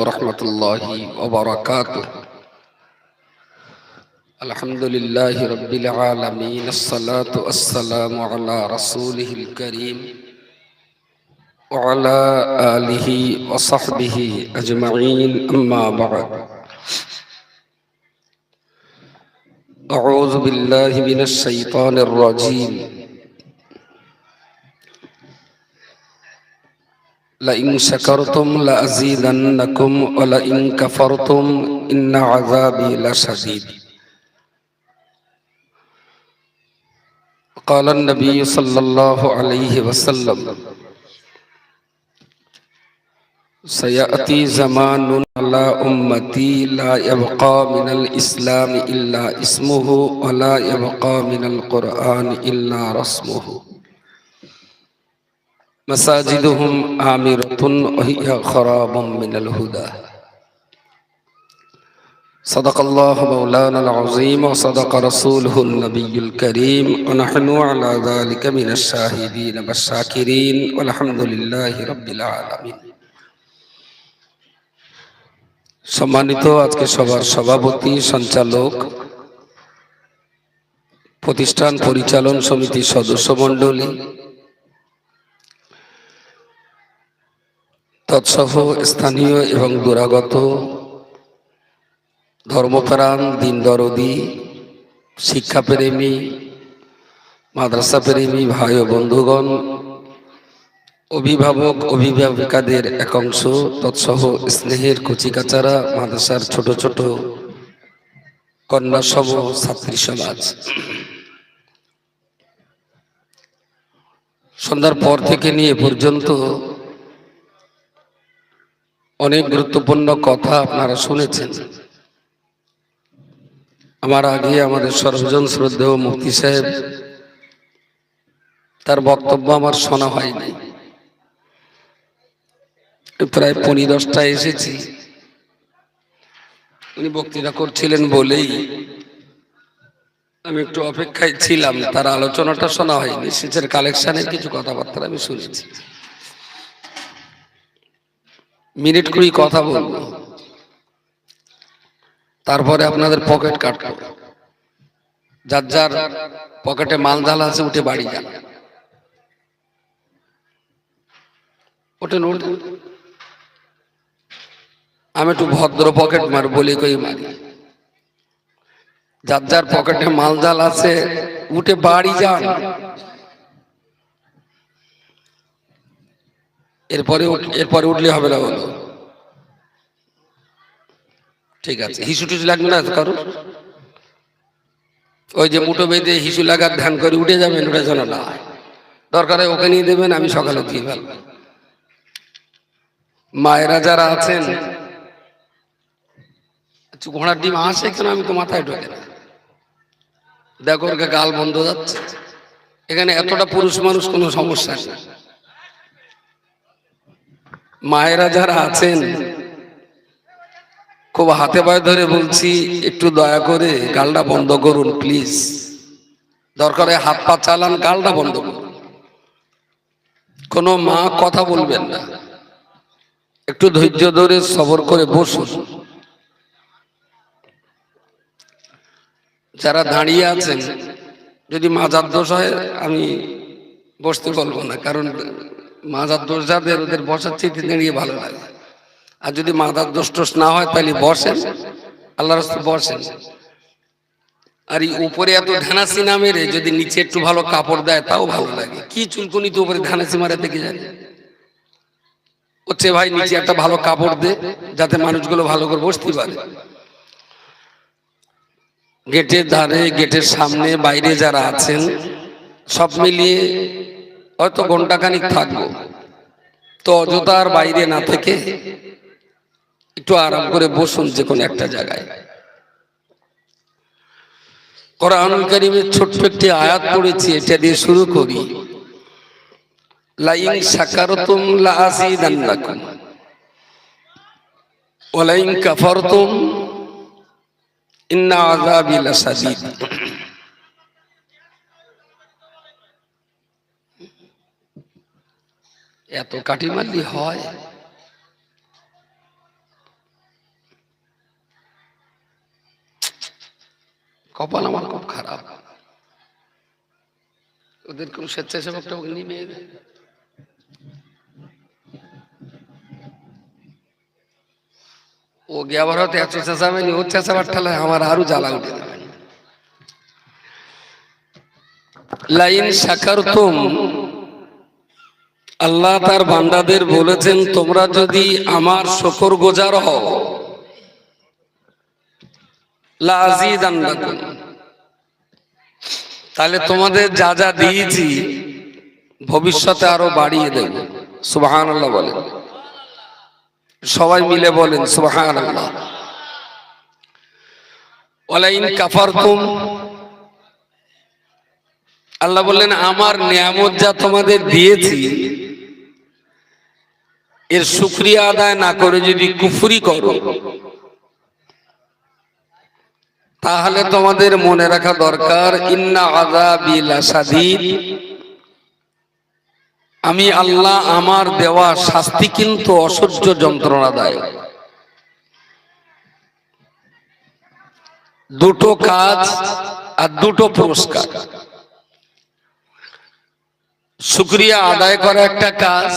ورحمة الله وبركاته. الحمد لله رب العالمين، الصلاة والسلام على رسوله الكريم وعلى آله وصحبه أجمعين، أما بعد. أعوذ بالله من الشيطان الرجيم. لئن شكرتم لأزيدنكم ولئن كفرتم إن عذابي لشديد. قال النبي صلى الله عليه وسلم: سيأتي زمان على أمتي لا يبقى من الإسلام إلا اسمه ولا يبقى من القرآن إلا رسمه مساجدهم آمرة وهي خراب من الهدى. صدق الله مولانا العظيم وصدق رسوله النبي الكريم ونحن على ذلك من الشاهدين والشاكرين والحمد لله رب العالمين. সম্মানিত আজকে সবার সভাপতি, সঞ্চালক, প্রতিষ্ঠান পরিচালন সমিতির সদস্য মণ্ডলী, তৎসহ স্থানীয় এবং দূরাগত ধর্মপ্রাণ, দিন দরদি, শিক্ষাপ্রেমী, মাদ্রাসা প্রেমী ভাই ও বন্ধুগণ, অভিভাবক অভিভাবিকাদের একাংশ, তৎসহ স্নেহের কচিকাচারা, মাদ্রাসার ছোট ছোট কন্যা সম ছাত্রী সমাজ, সন্ধ্যার পর থেকে নিয়ে পর্যন্ত অনেক গুরুত্বপূর্ণ কথা আপনারা শুনেছেন। আমার আগে আমাদের সর্বজন শ্রদ্ধেয় মুফতি সাহেব, তার বক্তব্য আমার শোনা হয়নি। প্রায় 10:15 এসেছি। উনি বক্তৃতা করছিলেন বলেই আমি একটু অপেক্ষায় ছিলাম। তার আলোচনাটা শোনা হয়নি। সেচের কালেকশনের কিছু কথাবার্তা আমি শুনেছি। মিনিট 20 কথা বলবো, তারপরে আপনাদের পকেট কাটবো। যার যার পকেটে মালজাল আছে উঠে বাড়ি যান। ওঠেন ওঠেন। আমি একটু ভদ্র পকেট মার বলি কই মারি। যার যার পকেটে মালজাল আছে উঠে বাড়ি যান। এরপরে উঠলে হবে না বলো। ঠিক আছে, হিসু টিসু লাগবে না কারো। ওই যে মুঠো বেঁধে হিসু লাগার ধ্যান করে উঠে যাবেন, ওটা যেন না হয়। দরকার হয় ওকে নিয়ে দেবেন, আমি সকালে দিয়ে ফেলবো। মায়েরা যারা আছেন, ঘোড়ার ডিম আসে কেন আমি তো মাথায় ঢোকে না। দেখো ওর গাল বন্ধ যাচ্ছে। এখানে এতটা পুরুষ মানুষ, কোনো সমস্যা নেই। মায়েরা যারা আছেন, খুব হাতে পায়ে ধরে বলছি, একটু দয়া করে গালটা বন্ধ করুন প্লিজ। দরকারে হাত পা চালান, গালটা বন্ধ করুন। কোনো মা কথা বলবেন না, একটু ধৈর্য ধরে সবর করে বসুন। যারা দাঁড়িয়ে আছেন, যদি মাজার দোষ হয় আমি বসতে বলবো না, কারণ মাজার দোষ যাদের, ওদের বসার চেয়ে দাঁড়িয়ে ভালো লাগে। আর যদি মাজার দোষ টোষ না হয় তাহলে বসেন, আল্লাহ রাস্তায় বসেন। আর এই উপরে এত ধানাসি না মেরে যদি নিচে একটু ভালো কাপড় দেয় তাও ভালো লাগে। কি চুলকুনি তো উপরে ধানাসি মারে দেখে যায় হচ্ছে। ভাই নিচে একটা ভালো কাপড় দে, যাতে মানুষগুলো ভালো করে বসতে পারে। গেটের ধারে, গেটের সামনে, বাইরে যারা আছেন, সব মিলিয়ে হয়তো ঘন্টাখানিক থাকবো। তো অযথার বাইরে না থেকে একটু আরাম করে বসুন যে কোনো একটা জায়গায়। কোরআনুল কারীমের ছোট্ট একটি আয়াত পড়েছি, এটা দিয়ে শুরু করি। লাইন শাকারতুম লাযীদান্নাকুম ওয়া লাইন কাফারতুম ইন্না আযাবি লাশাদীদ। এত কাটি মারলি হয়? কপাল আমার খুব খারাপ। ওদের কোন স্বেচ্ছাসেবকটা নিবে, ও গিয়ে আবার হয়তো এত চেঁচাবেনি, ওর চেঁচাবার ঠেলায় আমার আরো জ্বালা উঠে যাবে। লাইন শাকারতুম, আল্লাহ তার বান্দাদের বলেছেন তোমরা যদি আমার শুকরগুজার হও, লাযীদান্নাকুম, তাহলে তোমাদের যা যা দিয়েছি ভবিষ্যতে আরো বাড়িয়ে দেব। সুবহানাল্লাহ বলেন, সবাই মিলে বলেন সুবহানাল্লাহ। ওয়ালাইন কাফারতুম, আল্লাহ বললেন আমার নিয়ামত যা তোমাদের দিয়েছি এর শুকরিয়া আদায় না করে যদি কুফরি করো, তাহলে তোমাদের মনে রাখা দরকার ইন্না আযাবি লাশাদীদ, আমি আল্লাহ আমার দেওয়া শাস্তি কিন্তু অসহ্য যন্ত্রণাদায়ক। দুটো কাজ আর দুটো পুরস্কার। শুকরিয়া আদায় করা একটা কাজ,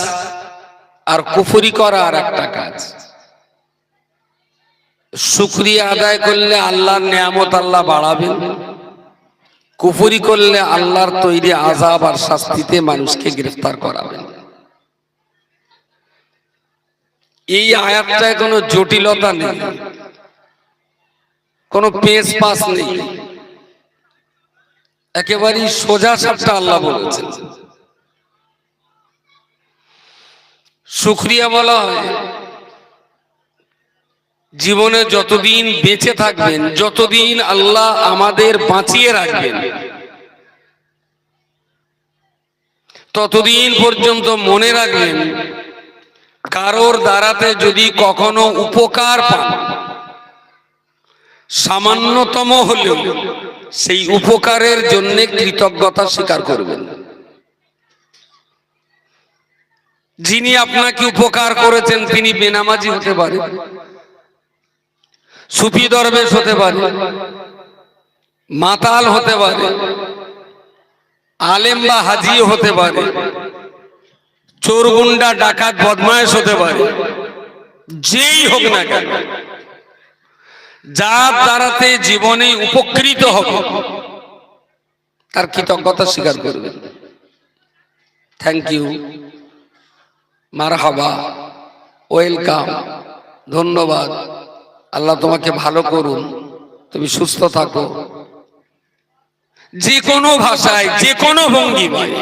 আর কুফরি করা আর একটা কাজ। শুকরিয়া আদায় করলে আল্লাহর নিয়ামত আল্লাহ বাড়াবেন, কুফরি করলে আল্লাহর তৈরি আযাব আর শাস্তিতে মানুষকে গ্রেফতার করাবেন। এই আয়াতটায় কোনো জটিলতা নেই, কোনো পেশ পাস নেই, একেবারেই সোজা সাপটা আল্লাহ বলেছেন। শুকরিয়া বলা হয় জীবনে যতদিন বেঁচে থাকবেন, যতদিন আল্লাহ আমাদের বাঁচিয়ে রাখবেন, ততদিন পর্যন্ত মনে রাখবেন কারোর দ্বারাতে যদি কখনো উপকার পান, সামান্যতম হলেও সেই উপকারের জন্য কৃতজ্ঞতা স্বীকার করবেন। যিনি আপনাকে উপকার করেছেন তিনি বেনামাজি হতে পারে, সুফি দরবেশ হতে পারে, মাতাল হতে পারে, আলেম বা হাজি হতে পারে, চোর গুন্ডা ডাকাত বদমায়েশ হতে পারে, যেই হোক না কেন, যার দ্বারাতে জীবনে উপকৃত হবে তার কৃতজ্ঞতা স্বীকার করবেন। থ্যাংক ইউ, মারহাবা, ওয়েলকাম, ধন্যবাদ, আল্লাহ তোমাকে ভালো করুন, তুমি সুস্থ থাকো, যে কোনো ভাষায় যে কোনো ভঙ্গিমায়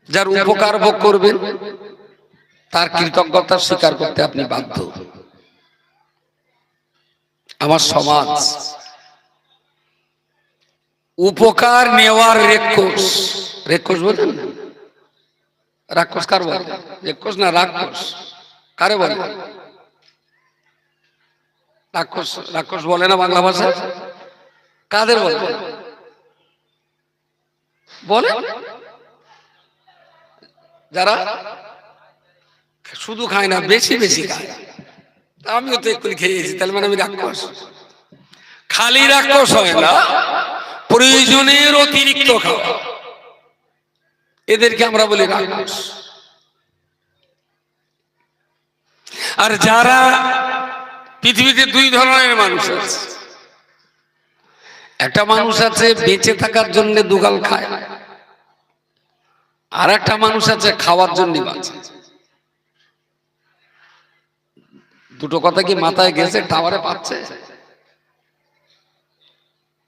যার উপকার ভোগ করবেন তার কৃতজ্ঞতা স্বীকার করতে আপনি বাধ্য। আমার সমাজ উপকার নেওয়ার রেক্ষস, রেক্ষস বলেন না, রাক্ষস কার বলে? রেক্ষস না রাক্ষস কারে বলে? রাক্ষস, রাক্ষস বলে না বাংলা ভাষা, কাদের বলে? বলে যারা শুধু খায় না, বেশি বেশি খায়। আমিও তো এক্ষুনি খেয়েছি, তাহলে মানে আমি রাক্ষস? খালি রাক্ষস হয় না, প্রয়োজনের অতিরিক্ত খাওয়া, এদেরকে আমরা বলি রাক্ষস। আর যারা পৃথিবীতে দুই ধরনের মানুষ আছে, একটা মানুষ আছে বেঁচে থাকার জন্য দুগাল খায়, আর একটা মানুষ আছে খাওয়ার জন্য বাঁচে। দুটো কথা কি মাথায় গেছে? টাওয়ারে পাচ্ছে?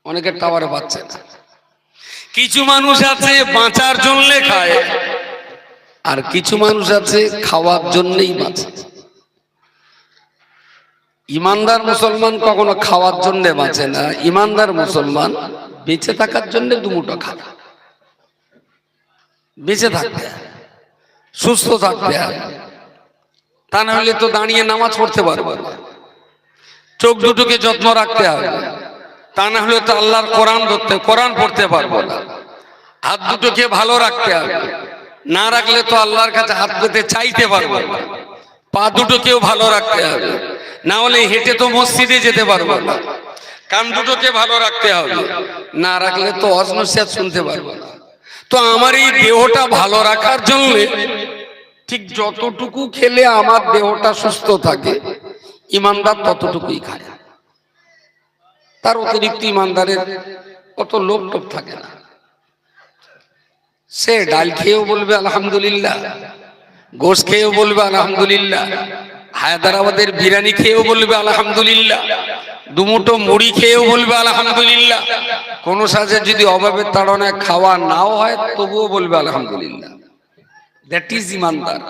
অনেকের টাওয়ারে পাচ্ছে না। কিছু মানুষ আছে বাঁচার জন্য খায়, আর কিছু মানুষ আছে খাওয়ার জন্যই বাঁচে। ইমানদার মুসলমান কখনো খাওয়ার জন্য বাঁচে না, ইমানদার মুসলমান বেঁচে থাকার জন্য দুমুঠো খায়, বেঁচে থাকতে হয়, সুস্থ থাকতে হয়, তা না হলে তো দাঁড়িয়ে নামাজ পড়তে পারবো না। চোখ দুটোকে যত্ন রাখতে হবে, তা না হলে তো আল্লাহর কোরআন পড়তে পারবো না। হাত দুটোকে ভালো রাখতে হবে, না রাখলে তো আল্লাহর কাছে হাত পেতে চাইতে পারবো না। পা দুটোকেও ভালো রাখতে হবে, না হলে হেঁটে তো মসজিদে যেতে পারবো না। কান দুটোকে ভালো রাখতে হবে, না রাখলে তো অজনসিয়াত শুনতে পারবো না। তো আমার এই দেহটা ভালো রাখার জন্য ঠিক যতটুকু খেলে আমার দেহটা সুস্থ থাকে, ইমানদার ততটুকুই খায়। তার অতিরিক্ত ইমানদারের কত লোভ টোপ থাকে না। সে ডাল খেয়েও বলবে আলহামদুলিল্লাহ, গোশ খেয়েও বলবে আলহামদুলিল্লাহ, হায়দ্রাবাদের বিরিয়ানি খেয়েও বলবে আলহামদুলিল্লাহ, দুমুটো মুড়ি খেয়েও বলবে আলহামদুলিল্লাহ। কোন সাজে যদি অভাবের তাড়নায় খাওয়া নাও হয় তবুও বলবে আলহামদুলিল্লাহ। দ্যাট ইজ ইমানদার।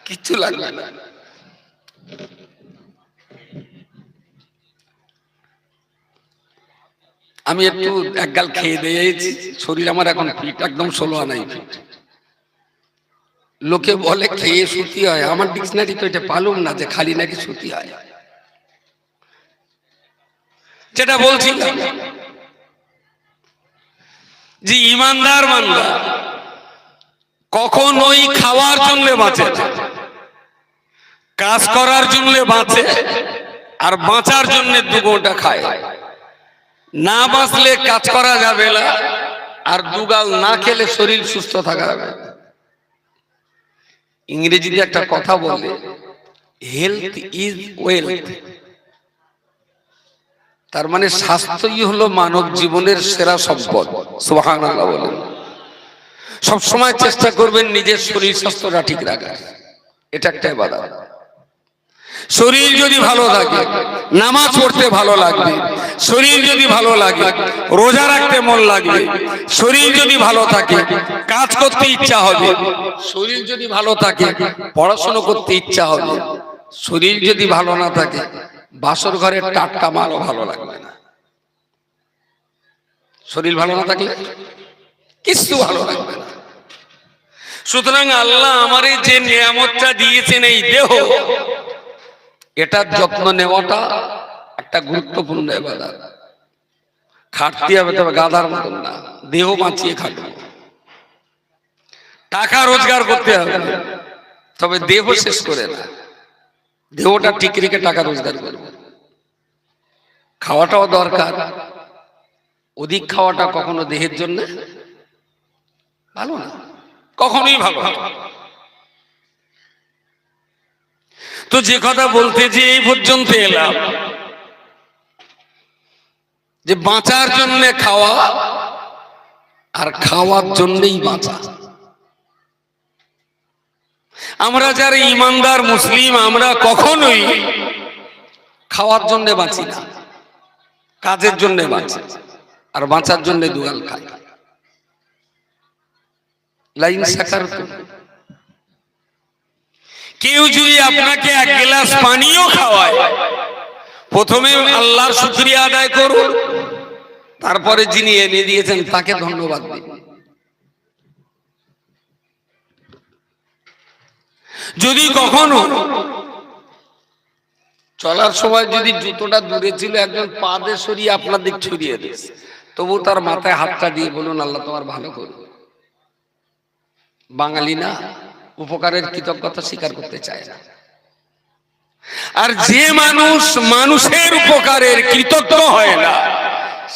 কিচ্ছু লাগবে না। আমি একটু একগাল খেয়ে দিয়েছি, শরীর আমার এখন ফিট, একদম 16 আনাই ফিট। লোকে বলে খেয়ে সুতি হয়, আমার ডিকশনারি তো এটা পালুম না যে খালি নাকি সুতি হয়। যেটা বলছিলাম যে ইমানদার বান্দা কখনোই খাওয়ার জন্য বাঁচে, কাজ করার জন্য বাঁচে, আর বাঁচার জন্য দুগোটা খায়। না বাঁচলে কাজ করা যাবে না, আর দুগাল না খেলে শরীর সুস্থ থাকা যাবে। ইংরেজিতে একটা কথা বলে, হেলথ ইজ ওয়েলথ। তার মানে স্বাস্থ্যই হলো মানব জীবনের সেরা সম্পদ। সুবহানাল্লাহ বলেন। সবসময় চেষ্টা করবেন নিজের শরীর স্বাস্থ্যটা ঠিক রাখার, এটা একটা ইবাদত। শরীর যদি ভালো থাকে নামাজ পড়তে ভালো লাগবে, শরীর যদি ভালো লাগে রোজা রাখতে মন লাগবে, শরীর যদি ভালো থাকে কাজ করতে ইচ্ছা হবে, শরীর যদি ভালো থাকে পড়াশোনা করতে ইচ্ছা হবে। শরীর যদি ভালো না থাকে বাসর ঘরের টাটকা মালও ভালো লাগবে না। শরীর ভালো না থাকলে কিছু ভালো লাগবে না। সুতরাং আল্লাহ আমার যে নিয়ামতটা দিয়েছেন এই দেহ, এটার যত্ন নেওয়াটা একটা গুরুত্বপূর্ণ ইবাদত। খাটতে হবে, তবে গাধার মতন না, দেহ বাঁচিয়ে খাটবে। টাকা রোজগার করতে হবে, তবে দেহ শেষ করে না, দেহটা ঠিক রেখে টাকা রোজগার করবে। খাওয়াটাও দরকার, অধিক খাওয়াটা কখনো দেহের জন্য ভালো না, কখনোই ভালো না। তো যে কথা বলতে যে এই পর্যন্ত এলাম, যে বাঁচার জন্য খাওয়া আর খাওয়ার জন্যই বাঁচা। আমরা যারা ইমানদার মুসলিম, আমরা কখনোই খাওয়ার জন্য বাঁচি না, কাজের জন্য বাঁচি, আর বাঁচার জন্য দুগাল খাই। লাইন সাকারতুম, কেউ যদি আপনাকে এক গ্লাস পানিও খাওয়ায়, প্রথমে আল্লাহর শুকরিয়া আদায় করুন, তারপরে যিনি এনে দিয়েছেন তাকে ধন্যবাদ দিন। যদি কখনো চলার সময় যদি জুতোটা দূরে ছিল, একজন পা দিয়ে সরিয়ে আপনার দিক ছড়িয়ে দিয়েছে, তবু তার মাথায় হাতটা দিয়ে বলুন আল্লাহ তোমার ভালো করুন। বাঙালি না উপকারের কৃতজ্ঞতা স্বীকার করতে চায় না। আর যে মানুষ মানুষের উপকারের কৃতজ্ঞ হয় না,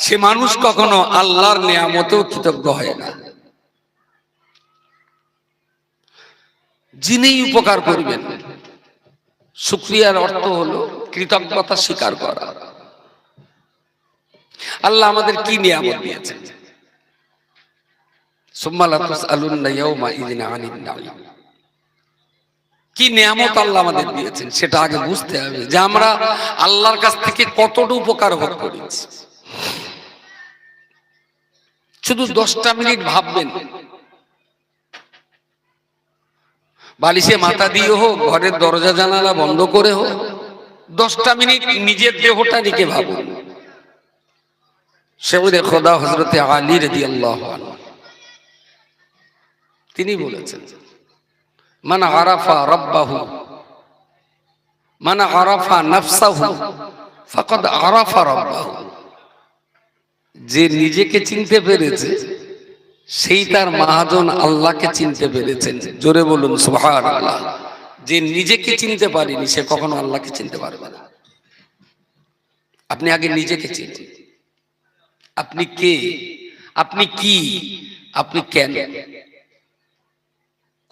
সে মানুষ কখনো আল্লাহর নিয়ামতেও কৃতজ্ঞ হয় না। যিনি উপকার করবেন, শুকরিয়ার অর্থ হলো কৃতজ্ঞতা স্বীকার করা। আল্লাহ আমাদের কি নিয়ামত দিয়েছেন? সুম্মা লা তুসআলুন্না ইয়াওমা ইযিন আনিন নাঈম। কি নিয়ামত আল্লাহ আমাদের দিয়েছেন সেটা আগে বুঝতে হবে, যে আমরা আল্লাহর কাছ থেকে কতটা উপকার ভোগ করেছি। শুধু 10টা মিনিট ভাববেন, বালিশে মাথা দিয়ে হোক, ঘরের দরজা জানালা বন্ধ করে হোক, 10টা মিনিট নিজের দেহটা নিয়ে ভাবুন। শেখে খোদা হযরতে আলী রাদিয়াল্লাহু আনহু তিনি বলেছেন, মান আরাফা রাব্বাহু মান আরাফা নাফসাহু ফাকাদ আরাফা রাব্বাহু। যে নিজেকে চিনতে পেরেছে সেই তার মহাজন আল্লাহকে চিনতে পেরেছেন। জোরে বলুন সুবহানাল্লাহ। যে নিজেকে চিনতে পারেনি সে কখনো আল্লাহকে চিনতে পারবে না। আপনি আগে নিজেকে চিনুন। আপনি কে, আপনি কি, আপনি কেন,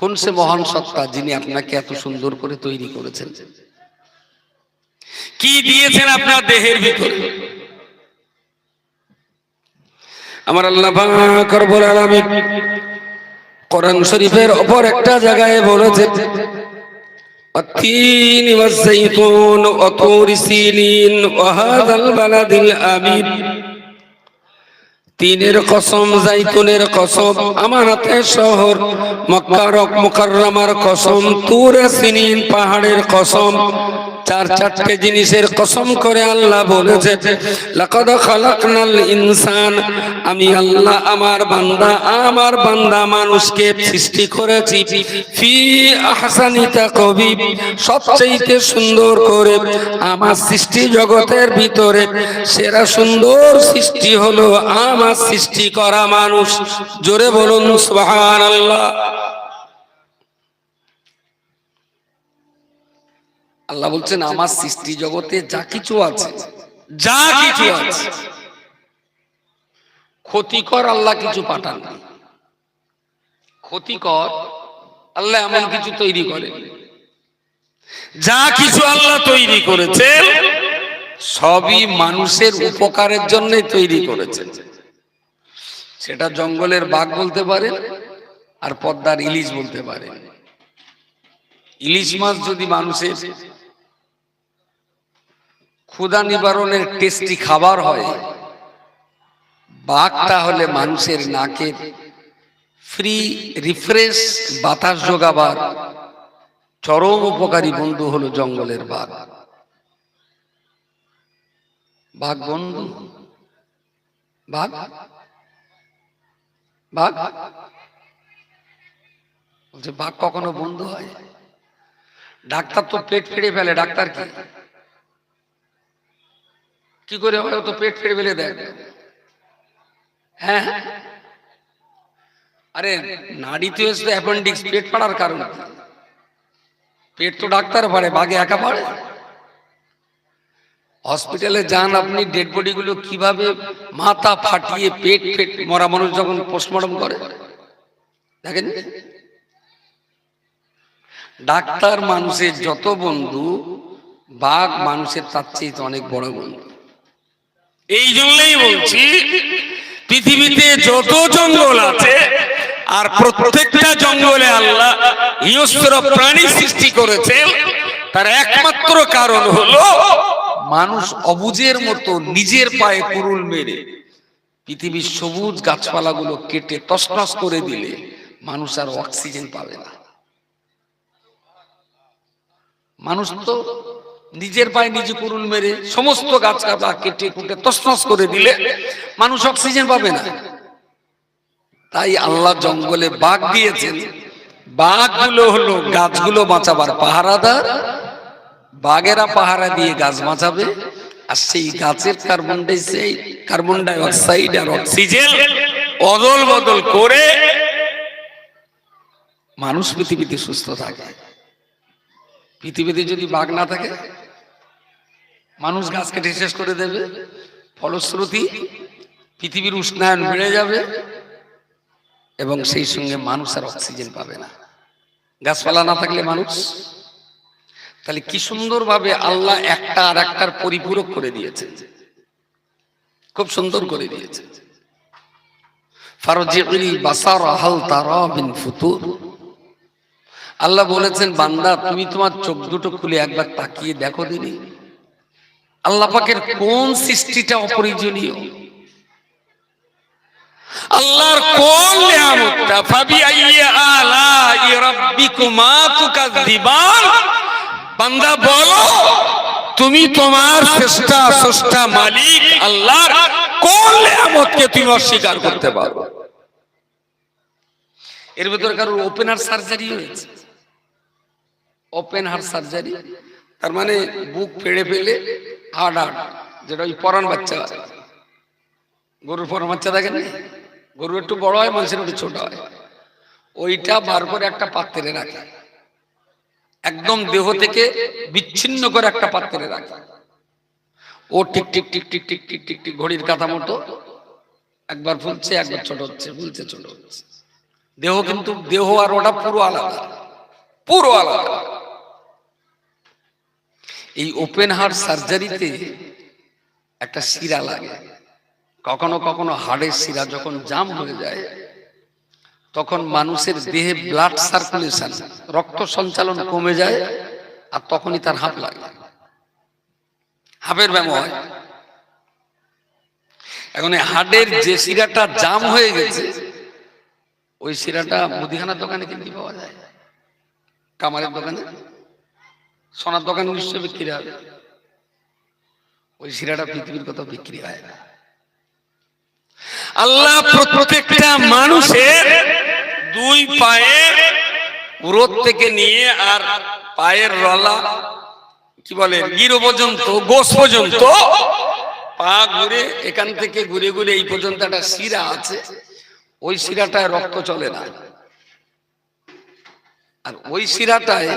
কোন সে মহান সত্তা যিনি আপনাকে এত সুন্দর করে তৈরি করেছেন, কি দিয়েছেন আপনার দেহের ভিতরে। আমার আল্লাহ পাক রব্বুল আলামিন কোরআন শরীফের অপর একটা জায়গায় বলেছেন, التين والزيتون وطور سينين وهذا البلد الأمين। তিনের কসম, জাইতুনের কসম, আমানতের শহর মক্কা মুকাররমার কসম, তুরে সিনিন পাহাড়ের কসম। চারটে জিনিসের কসম করে আল্লাহ বলেছে, লাকাদ খালাকনাল ইনসান, আমি আল্লাহ আমার বান্দা মানুষকে সৃষ্টি করেছি ফি আহসানি তাকবীব, সবচেয়ে সুন্দর করে। আমার সৃষ্টি জগতের ভিতরে সেরা সুন্দর সৃষ্টি হলো আমার সৃষ্টি করা মানুষ। জোরে বলুন সুবহানাল্লাহ। আল্লাহ বলছেন আমার সৃষ্টি জগতে যা কিছু আছে, যা কিছু আছে, ক্ষতিকর আল্লাহ কিছু পাঠান না। ক্ষতিকর আল্লাহ এমন কিছু তৈরি করে, যা কিছু আল্লাহ তৈরি করেছেন সবই মানুষের উপকারের জন্য তৈরি করেছেন। সেটা জঙ্গলের বাঘ বলতে পারে আর পদ্মার ইলিশ বলতে পারে। ইলিশ মাছ যদি মানুষের ক্ষুধা নিবারণের টেস্টি খাবার হয়, বাঘটা হলে মানুষের নাকে ফ্রি রিফ্রেশ বাতাস যোগাবার চরম উপকারী বন্ধু হলো জঙ্গলের বাঘ। বাঘ বন্ধু, বাঘ বাঘ বলছে বাঘ কখনো বন্ধু হয়? ডাক্তার তো পেট ফেড়ে ফেলে, ডাক্তার কি করে হয়? ও তো পেট ফেড়ে ফেলে দেয়। হ্যাঁ, আরে নাড়িতে এসে অ্যাপেন্ডিক্স, পেট ফাড়ার কারণ। পেট তো ডাক্তার পারে, বাঘে একা পারে? হসপিটালে যান আপনি, ডেড বডি গুলো কিভাবে মাথা ফাটিয়ে পেট মরা মানুষ যখন পোস্টমর্টম করে দেখেন। ডাক্তার মানুষের যত বন্ধু, বাঘ মানুষের তার চেয়ে অনেক বড় বন্ধু। এই জন্যই বলছি পৃথিবীতে যত জঙ্গল আছে আর প্রত্যেকটা জঙ্গলে আল্লাহ হিংস্র প্রাণী সৃষ্টি করেছেন, তার একমাত্র কারণ হলো মানুষ অবুঝের মতো নিজের পায়ে কুড়ুল মেরে পৃথিবীর সবুজ গাছপালাগুলো কেটে তছনছ করে দিলে মানুষ আর অক্সিজেন পাবে না। মানুষ তো নিজের পায়ে নিজে কুড়ুল মেরে সমস্ত গাছপালা কেটে কুটে তছনছ করে দিলে মানুষ অক্সিজেন পাবে না। তাই আল্লাহ জঙ্গলে বাঘ দিয়েছেন। বাঘগুলো হলো গাছগুলো বাঁচাবার পাহারাদার। বাঘেরা পাহারা দিয়ে গাছ বাঁচাবে, আর সেই গাছের কার্বন ডাই অক্সাইড আর অক্সিজেন অদল বদল করে মানুষ পৃথিবীতে সুস্থ থাকে। পৃথিবীতে যদি বাঘ না থাকে, মানুষ গাছ কেটে শেষ করে দেবে, ফলশ্রুতি পৃথিবীর উষ্ণায়ন বেড়ে যাবে এবং সেই সঙ্গে মানুষ আর অক্সিজেন পাবে না। গাছপালা না থাকলে মানুষ, তাহলে কি সুন্দর ভাবে আল্লাহ একটা আর একটার পরিপূরক করে দিয়েছে, খুব সুন্দর করে দিয়েছে। ফারজিউল বাসার হাল তারা মিন ফুতুর, আল্লাহ বলেছেন বান্দা তুমি তোমার চোখ দুটো খুলে একবার তাকিয়ে দেখো দিনি আল্লাহ পাকের কোন সৃষ্টিটা অপরিজনীয়, আল্লাহর কোন নিয়ামতটা। ফাবিআইয়ি আলাই রাব্বিকুমা তুকাযযিবান, বান্দা বলো তুমি তোমার স্রষ্টা মালিক আল্লাহর কোন নিয়ামতকে তুমি অস্বীকার করতে পারো? এর ভিতরে কারোর ওপেন হার্ট সার্জারি হয়েছে? ওপেন হার্ট সার্জারি তার মানে বুক ফেড়ে ফেলে হার্ট, যেটা ওই পরান বাচ্চা, গরুর পরান বাচ্চা দেখেন, গরু একটু বড় হয়, মানুষের একটু ছোট হয়, ওইটা বার করে একটা পাত্রে রাখে, একদম দেহ থেকে বিচ্ছিন্ন করে একটা পাত্রে রাখে। ও টিক টিক টিক টিক টিক টিক টিক টিক ঘড়ির কাঁথা মতো একবার ফুলছে, একবার ছোট হচ্ছে, ফুলছে ছোট হচ্ছে। দেহ কিন্তু দেহ আর ওটা পুরো আলাদা, পুরো আলাদা। এই ওপেন হার্ট সার্জারিতে একটা শিরা লাগে, কখনো কখনো হাড়ের শিরা যখন জাম হয়ে যায় তখন মানুষের দেহে ব্লাড সার্কুলেশন, রক্ত সঞ্চালন কমে যায়, আর তখনই তার হাঁপ লাগে, হাঁপের ব্যায়াম হয়। এখন হাড়ের যে শিরাটা জাম হয়ে গেছে, ওই শিরাটা মুদিখানার দোকানে কিনতে পাওয়া যায়, কামারের দোকানে, সোনার দোকানে নিশ্চয় বিক্রি হবে। ওই শিরাটা পৃথিবীর কোথাও বিক্রি হয় না। আল্লাহ প্রত্যেকটা মানুষের দুই পায়ের পুরো থেকে নিয়ে আর পায়ের রলা কি বলে গিরো পর্যন্ত, গোস পর্যন্ত, পা ঘুরে এখান থেকে ঘুরে ঘুরে এই পর্যন্ত একটা শিরা আছে, ওই শিরাটায় রক্ত চলে না। আর ওই শিরাটায়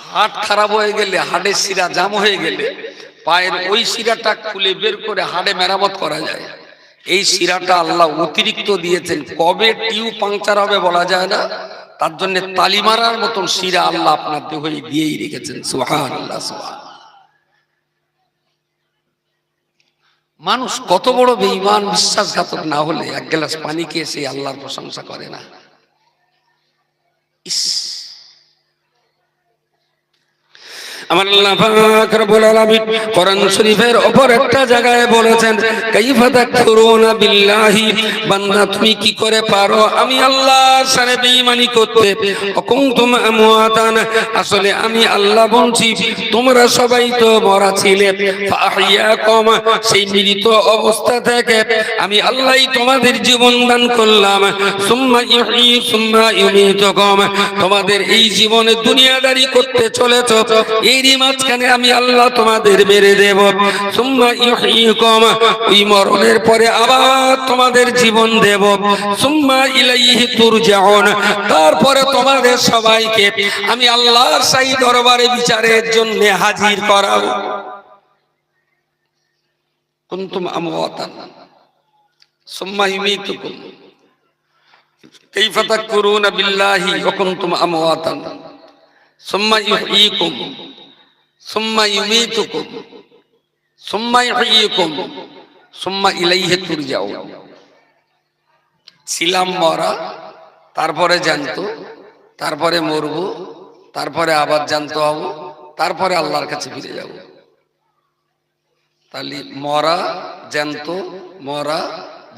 হার্ট খারাপ হয়ে গেলে, হাড়ের শিরা জাম হয়ে গেলে পায়ের ওই শিরাটা খুলে বের করে হাড়ে মেরামত করা যায়। এই শিরাটা আল্লাহ অতিরিক্ত দিয়েছেন, কবে টিউব পাংচার হবে বলা যায় না, তার জন্য তালি মারার মতন শিরা আল্লাহ আপনার দেহে দিয়েই রেখেছেন। সুবহানাল্লাহ, সুবহানাল্লাহ। মানুষ কত বড় বেঈমান, বিশ্বাসঘাতক না হলে এক গ্লাস পানি খেয়ে সেই আল্লাহর প্রশংসা করে না। ইস, আমার আল্লাহ পাক রব্বুল আলামিন কোরআন শরীফের উপর একটা জায়গায় বলেছেন, কাইফা তাকফুরুনা বিল্লাহি, বান্দা তুমি কি করে পারো আমি আল্লাহর সাথে বেঈমানি করতে। কুনতুম আমওয়াতান, আসলে আমি আল্লাহ বলছি তোমরা সবাই তো মরা ছিলে, ফাহিয়াকুম, সেই মৃত অবস্থা থেকে আমি আল্লাহই তোমাদের জীবন দান করলাম। সুম্মা ইউহয়ী সুম্মা ইউমীতুকুম, তোমাদের এই জীবনে দুনিয়াদারি করতে চলেছ, এরই মাঝখানে আমি আল্লাহ তোমাদের মেরে দেব। সুম্মা ইউহয়ীকুম, ওই মরণের পরে আবার তোমাদের জীবন দেব। সুম্মা ইলাইহি তুরজাউন, তারপরে তোমাদের সবাইকে আমি আল্লাহর শাহী দরবারে বিচারের জন্য হাজির করাবো। কুনতুম আমওয়াতান সুম্মা ইউমীতুকুম কাইফা তাকফুরুনা বিল্লাহি ওয়া কুনতুম আমওয়াতান সুম্মা ইউহয়ীকুম সুম্মা ইউমীতুকুম সুম্মা ইউহয়ীকুম সুম্মা ইলাইহি তুরজাউন। ছিলাম মরা, তারপরে জ্যান্ত, তারপরে মরবো, তারপরে আবার জ্যান্ত হব, তারপরে আল্লাহর কাছে ফিরে যাব। তাহলে মরা জ্যান্ত, মরা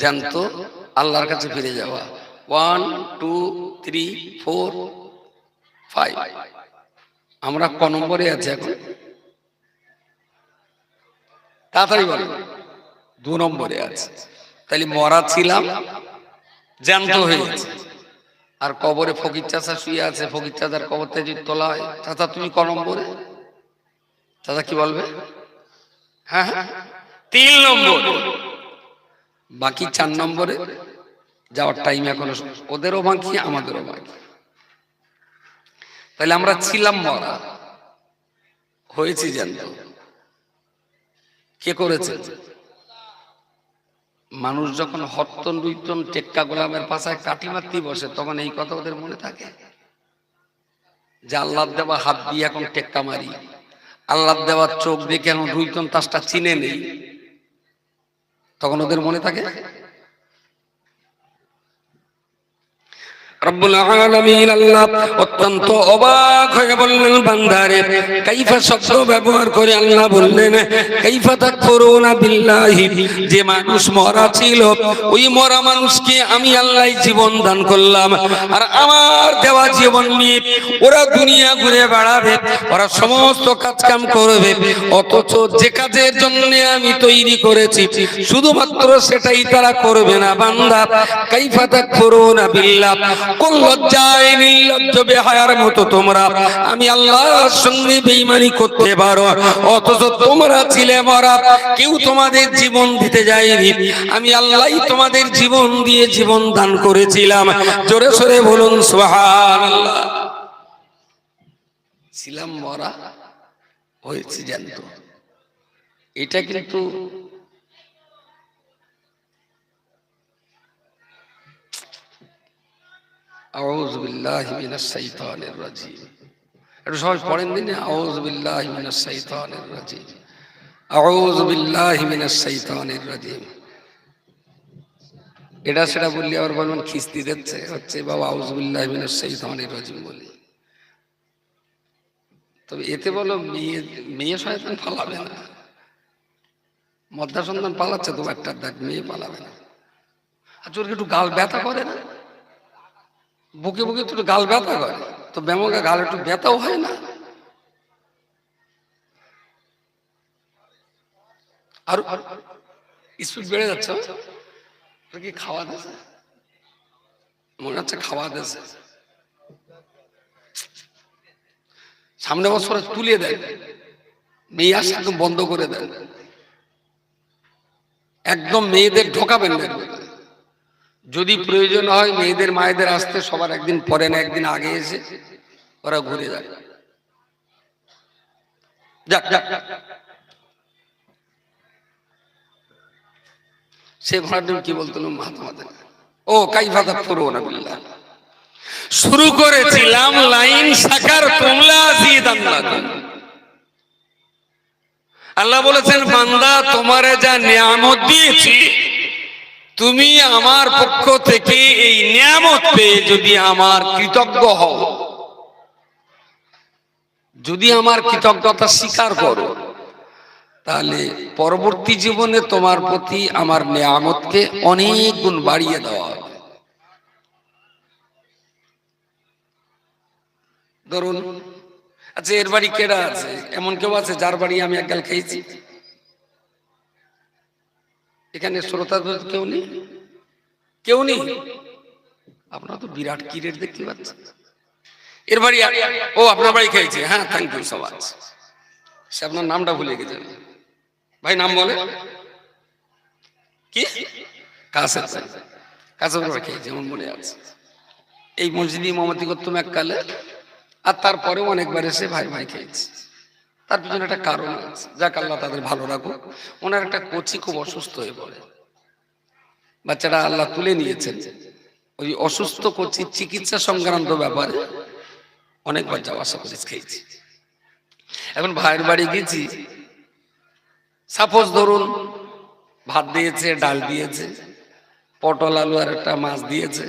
জ্যান্ত, আল্লাহর কাছে ফিরে যাওয়া। 1 2 3 4 5। আমরা ক নম্বরে আছি এখন? তাড়াতাড়ি বলো। 2 নম্বরে আছে। তাহলে মরা ছিলাম, জ্যান্ত হয়ে গেছে, আর কবরে ফকির চাচা শুয়ে আছে, ফকির চাচার কবর থেকে যদি তোলা হয়, চাচা তুমি ক নম্বরে? চাচা কি বলবে? হ্যাঁ হ্যাঁ 3 নম্বর। বাকি 4 নম্বরে যাওয়ার টাইম এখনো, ওদেরও বাকি আমাদেরও বাকি। তাহলে আমরা ছিলাম মরা, হয়েছি জ্যান্ত। কে করেছে? মানুষ যখন হত্তন রুইতন টেক্কা গোলামের পাশায় কাটি মারতে বসে, তখন এই কথা ওদের মনে থাকে যে আল্লাহ দেওয়া হাত দিয়ে এখন টেক্কা মারি, আল্লাহ দেওয়া চোখ দেখে এখন রুইতন তাসটা চিনে নেই, তখন ওদের মনে থাকে? রব্বুল আলামিন আল্লাহ অত্যন্ত অবাক হয়ে বললেন, বান্দারে কাইফা শব্দ ব্যবহার করে আল্লাহ বললেন, কাইফা তাকফুরুনা বিল্লাহি, যে মানুষ মরা ছিল ওই মরা মানুষকে আমি আল্লাহ জীবন দান করলাম, আর আমার দেওয়া জীবন নিয়ে ওরা দুনিয়া ঘুরে বেড়াবে, ওরা সমস্ত কাজ কাম করবে, অথচ যে কাজের জন্য আমি তৈরি করেছি শুধুমাত্র সেটাই তারা করবে না। বান্দা কাইফা তাকফুরুনা বিল্লাহ, কোন লজ্জায় নির্লজ্জ বেহায়ার মতো তোমরা আমি আল্লাহর সঙ্গে বেঈমানি করতে পারো, অথচ তোমরা ছিলে মরা, কেউ তোমাদের জীবন দিতে যায়নি, আমি আল্লাহই তোমাদের জীবন দিয়ে জীবন দান করেছিলাম। জোরে সোরে বলুন সুবহানাল্লাহ। ছিলাম মরা, হয়েছে জ্যান্ত। এটা কিন্তু আউযু বিল্লাহি মিনাশ শাইতানির রাজিম। একটু সবাই পড়েন দিন, আউযু বিল্লাহি মিনাশ শাইতানির রাজিম, আউযু বিল্লাহি মিনাশ শাইতানির রাজিম। এটা সেটা বললি আবার বলবেন খিস্তি দিচ্ছে, হচ্ছে বাবা আউযু বিল্লাহি মিনাশ শাইতানির রাজিম বলি। তবে এতে বলো মেয়ে মেয়ে শয়তান পালাবে না, মদ্দা সন্তান পালাচ্ছে তো একটা দেখ, মেয়ে পালাবে না। আচ্ছা ওর একটু গাল ব্যথা করে না, বুকে বুকে একটু গাল ব্যথা করে, তো ব্যামোকে গাল একটু ব্যথাও হয় না। আর স্পিড বেড়ে যাচ্ছে, কি খাওয়া দিয়েছে মনে হচ্ছে, খাওয়া দিয়েছে। সামনে বছর তুলে দেয়, মেয়ে আসা একদম বন্ধ করে দেয়, একদম মেয়েদের ঢোকাবেন না। যদি প্রয়োজন হয় মেয়েদের মায়েদের আসতে সবার একদিন পরে না একদিন আগে এসে ওরা ঘুরে যায়। যাক যাক, সে ঘোড়াটা কি বলতো মাথা ও কাইফা তাকফুরুনা বিল্লাহ। শুরু করেছিলাম লাইন শাকারতুম লাযিদান্নাকুম। আল্লাহ বলেছেন বান্দা তোমারে যা নিয়ামত দিয়েছি, তুমি আমার পক্ষ থেকে এই নিয়ামত পেয়ে যদি আমার কৃতজ্ঞ হও, যদি আমার কৃতজ্ঞতা স্বীকার করো, তাহলে পরবর্তী জীবনে তোমার প্রতি আমার নিয়ামতকে অনেক গুণ বাড়িয়ে দেওয়া হবে। ধরুন আচ্ছা এর বাড়ি কেডা আছে, এমন কেউ আছে যার বাড়ি আমি একগাল খেয়েছি? এখানে শ্রোতা কেউ নেই, কেউ নেই। আপনারা তো বিরাট কিরেট দেখতে পাচ্ছেন। এর বাড়ি ও আপনার বাড়ি খেয়েছে, হ্যাঁ থ্যাংক ইউ সো মাচ। সে আপনার নামটা ভুলে গেছে ভাই, নাম বলে কি? কাসেম। কাসেম খেয়েছে আমার মনে আছে। এই মসজিদে ইমামতি করতাম এককালে, আর তারপরেও অনেকবার এসে ভাই ভাই খেয়েছি। তার পিছনে একটা কারণ আছে, যাক আল্লাহ তাদের ভালো রাখুক। ওনার একটা কোচি খুব অসুস্থ হয়ে পড়ে, বাচ্চাটা আল্লাহ তুলে নিয়েছেন। ওই অসুস্থ কোচির চিকিৎসা সংক্রান্ত ব্যাপারে অনেকবার যাওয়া আসা করে খেয়েছি। এখন ভাইয়ের বাড়ি গেছি, সাপোজ ধরুন ভাত দিয়েছে, ডাল দিয়েছে, পটল আলু আর একটা মাছ দিয়েছে,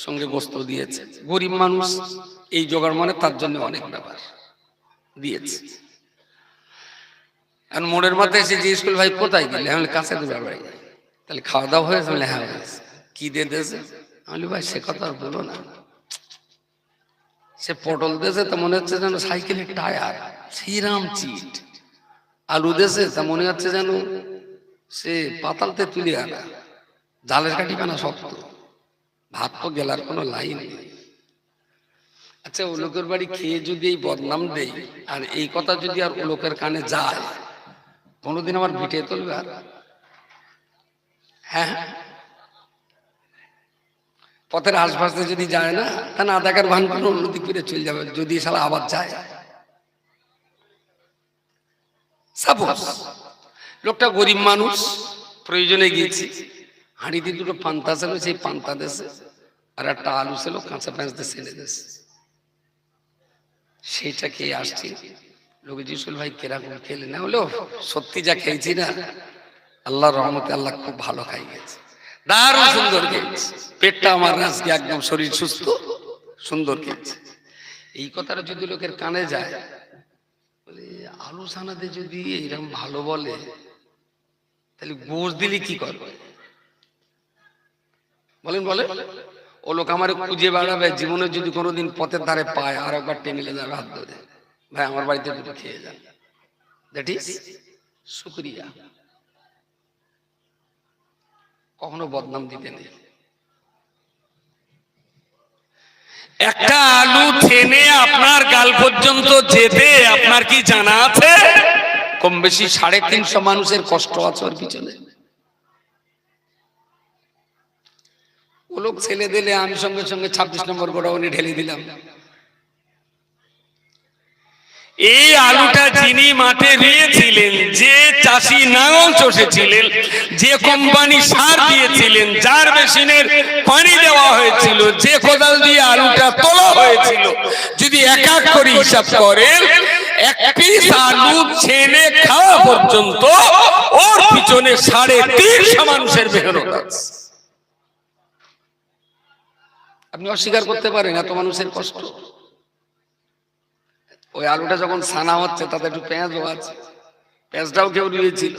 সঙ্গে গোস্ত দিয়েছে। গরিব মানুষ, এই জোগাড় মানে তার জন্য অনেক ব্যাপার দিয়েছে। এখন মোড়ের মাথায় এসে যে স্কুল ভাই কোথায় গেলে, আমি কাছে তো বাড়ি, তাহলে খাওয়া দাওয়া হয়েছে? হ্যাঁ হয়েছে। কি দিয়ে দিয়েছে? আমি ভাই সে কথা আর বলো না, সে পটল দিয়েছে তা মনে হচ্ছে যেন সাইকেলের টায়ার, শ্রীরাম চিট। আলু দিয়েছে তা মনে হচ্ছে যেন সে পাতালতে তুলে আনা, জালের কাঠি বানা শক্ত। ভাত তো গেলার কোনো লাইন নেই। আচ্ছা ও লোকের বাড়ি খেয়ে যদি এই বদনাম দেই, আর এই কথা যদি আর ও লোকের কানে যায়, কোনোদিন আমার ভিটে তুলবে? আর হ্যাঁ পথের আশপাশে যদি যায় না, তা না দেখার ভান করে অন্যদিক ফিরে চলে যাবে, যদি শালা আবার যায়। সাপোজ লোকটা গরিব মানুষ, প্রয়োজনে গিয়েছি, হাঁড়িতে দুটো পান্তা ছিল, সেই পান্তা দেশে আর একটা আলু ছিল কাঁচা পেঁয়াজ দিয়ে ছেড়ে দেশে, সেইটা খেয়ে আসছি। লোকে জিজ্ঞেস ভাই কেরকম খেলে? না হলেও সত্যি যা খেয়েছি না, আল্লাহর রহমতে আল্লাহ খুব ভালো খাই গেছে, দারুণ সুন্দর খেয়েছি, পেটটা আমার আজকে একদম শরীর সুস্থ, সুন্দর খেয়েছে। এই কথাটা যদি লোকের কানে যায়, বলে আলু সানাতে যদি এইরকম ভালো বলে, তাহলে গোশ দিলে কি করবে? বলেন বলে ও লোক আমার খুঁজে বেড়াবে, জীবনে যদি কোনোদিন পথের ধারে পায় আর একবার টেনে যাবে হাত ধরে, ভাই আমার বাড়িতে দুটো খেয়ে যান, দ্যাট ইজ শুকরিয়া। কখনো বদনাম দিতে নেই। একটা আলু থেনে আপনার গাল পর্যন্ত যেতে আপনার কি জানা আছে? কম বেশি 350 মানুষের কষ্ট আছে ওর পিছনে। ও লোক ছেলে দিলে আমি সঙ্গে সঙ্গে 26 নম্বর গোডাউনে ঢেলে দিলাম। এই আলুটা যিনি মাঠে দিয়েছিলেন, যে চাষি নাঙল চষেছিলেন, যে কোম্পানি সার দিয়েছিলেন, যার মেশিনের পানি দেওয়া হয়েছিল, যে কোদাল দিয়ে আলুটা তোলা হয়েছিল, যদি এক এক করে হিসাব করেন, এক পিস আলু ছেনে খাওয়া পর্যন্ত ওর পিছনে 350 মানুষের মেহনত আছে। আপনি অস্বীকার করতে পারেন এত মানুষের কষ্ট? ওই আলুটা যখন ছানা হচ্ছে তাতে একটু পেঁয়াজও আছে, পেঁয়াজটাও কেউ দিয়েছিল,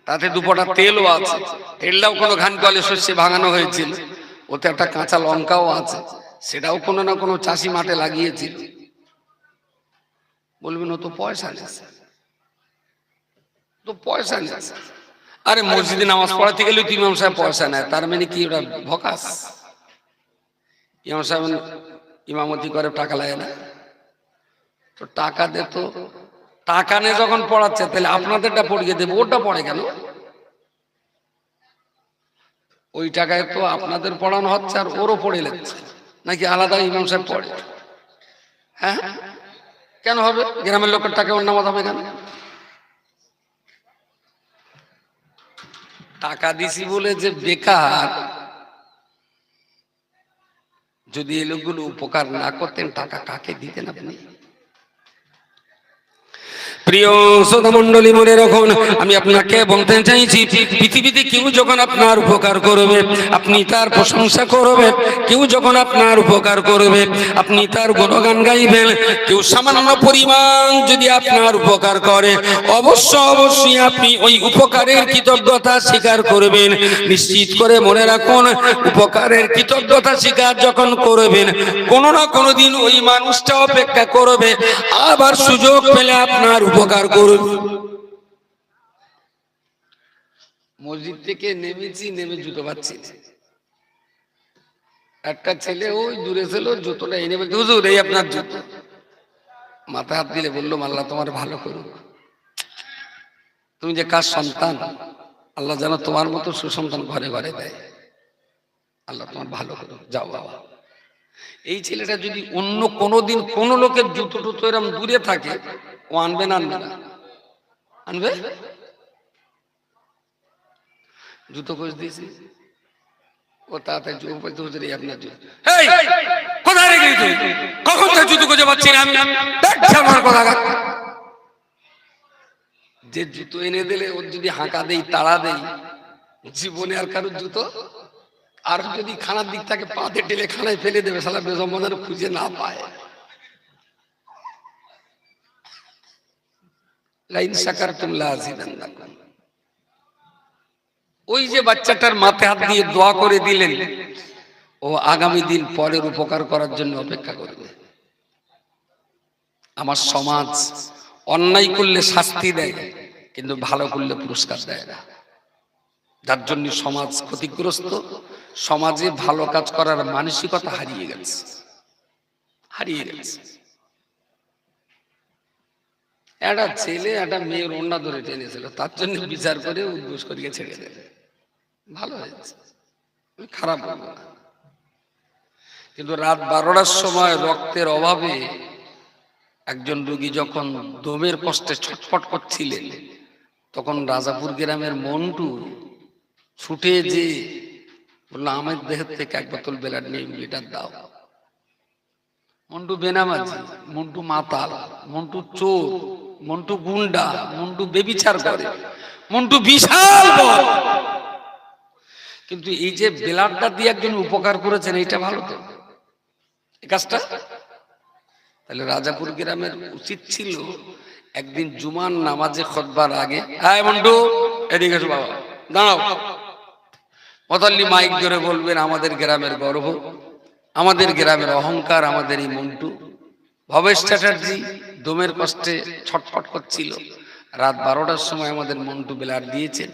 তাতে 2 ফোঁটা তেলও আছে, তেলটাও কোনো ঘান কলে শস্যে ভাঙানো হয়েছিল, ওতে একটা কাঁচা লঙ্কাও আছে, সেটাও কোনো না কোনো চাষি মাঠে লাগিয়েছিল। বলবেন ও তো পয়সা নিচ্ছে, তো পয়সা নিচ্ছে। আরে মসজিদে নামাজ পড়াতে গেলে ইমাম সাহেব পয়সা নেয়, তার মানে কি ওটা ভকাস? ইমাম সাহেব ইমামতি করে টাকা লাগে না? তো টাকা দে, তো টাকা নিয়ে যখন পড়াচ্ছে তাহলে আপনাদেরটা পড়িয়ে দেবো, ওটা পড়ে কেন? ওই টাকায় তো আপনাদের পড়ানো হচ্ছে আর ওরও পড়ে লাগছে, নাকি আলাদা ইমাম সাহেব পড়ে? হ্যাঁ কেন হবে? গ্রামের লোকের টাকা ওর নামাজ হবে কেন? টাকা দিছি বলে যে বেকার, যদি এই লোকগুলো উপকার না করতেন টাকা কাকে দিতেন আপনি? প্রিয় শ্রোতা মণ্ডলী, মনে রাখুন, আমি আপনাকে বলতে চাইছি, পৃথিবীতে কেউ যখন আপনার উপকার করবে আপনি তার প্রশংসা করবেন, কেউ যখন আপনার উপকার করবে আপনি তার গুণগান গাইবেন। কেউ সামান্য পরিমাণ যদি আপনার উপকার করে অবশ্যই আপনি ওই উপকারের কৃতজ্ঞতা স্বীকার করবেন। নিশ্চিত করে মনে রাখুন, উপকারের কৃতজ্ঞতা স্বীকার যখন করবেন, কোনো না কোনো দিন ওই মানুষটা অপেক্ষা করবে, আবার সুযোগ পেলে আপনার উপকার করুন। মসজিদ থেকে নেমেছি, নেমে জুতো পাচ্ছি, একটা ছেলে ওই দূরে ছিল, জুতোটা এনে বলছে হুজুর এই আপনার জুতো। মাথায় হাত দিলে বললো আল্লাহ তোমার ভালো করুক, তুমি যে কার সন্তান, আল্লাহ যেন তোমার মতো সুসন্তান ঘরে ঘরে দেয়, আল্লাহ তোমার ভালো করুক, যাও বাবা। এই ছেলেটা যদি অন্য কোনো দিন কোন লোকের জুতো টুতো এরম দূরে থাকে, ও আনবে না? আনবে না? আনবে? জুতো খোঁজ দিয়েছি, ও তাড়াতাড়ি জুতো বলতে হুজুর আপনার জুতো। এই কোথায় রেখে তুই? কখন থেকে জুতো খুঁজে পাচ্ছি না আমি? আমার কথা, যে জুতো এনে দিলে ওর যদি হাঁকা দেই, তাড়া দেই, জীবনে আর কারোর জুতো, আর যদি খানার দিক থেকে পাতে টেলে খানায় ফেলে দেবে, শালা বেজম্মানের খুঁজে না পায়। লাইন শাকারতুম লাযিদান্নাকুম। ওই যে বাচ্চাটার মাথায় হাত দিয়ে দোয়া করে দিলেন, ও আগামী দিন পরের উপকার করার জন্য অপেক্ষা করবে। আমার সমাজ অন্যায় করলে শাস্তি দেয়, কিন্তু ভালো করলে পুরস্কার দেয় না, যার জন্য সমাজ ক্ষতিগ্রস্ত। সমাজে ভালো কাজ করার মানসিকতা হারিয়ে গেছে, হারিয়ে গেছে। একটা ছেলে একটা মেয়ের ওড়না ধরে টেনেছিল, তার জন্য বিচার করে উদ্বোস করিয়ে ছেড়ে দেবে, ভালো হয়েছে, খারাপ বলবো না। কিন্তু রাত 12টার সময় রক্তের অভাবে একজন রোগী যখন দমের কষ্টে ছটফট করছিলেন, তখন রাজাপুর গ্রামের মন্টু ছুটে যে বললো আমার দেহের থেকে 1 বোতল ব্লাড নিয়ে লিটার দাও। মন্টু বেনামাজি, মন্টু মাতাল, মন্টু চোর, মন্টু গুন্ডা, মন্টু বেবিচার করে, মন্টু বিশাল বড়, কিন্তু এই যে ব্লাডটা দিয়ে একজন উপকার করেছেন, এইটা ভালো তো এই কাজটা। তাহলে রাজাপুর গ্রামের উচিত ছিল একদিন জুমার নামাজে খুতবার আগে, আয় মন্টু এদিকে এসো বাবা, দাঁড়াও। মুতাল্লি মাইক ধরে বলবেন আমাদের গ্রামের গর্ব, আমাদের গ্রামের অহংকার, আমাদের এই মন্টু। ভবেশ চ্যাটার্জি দমের কষ্টে ছটফট করছিল, রাত 12টার সময় আমাদের মন্টু ব্লাড দিয়েছে,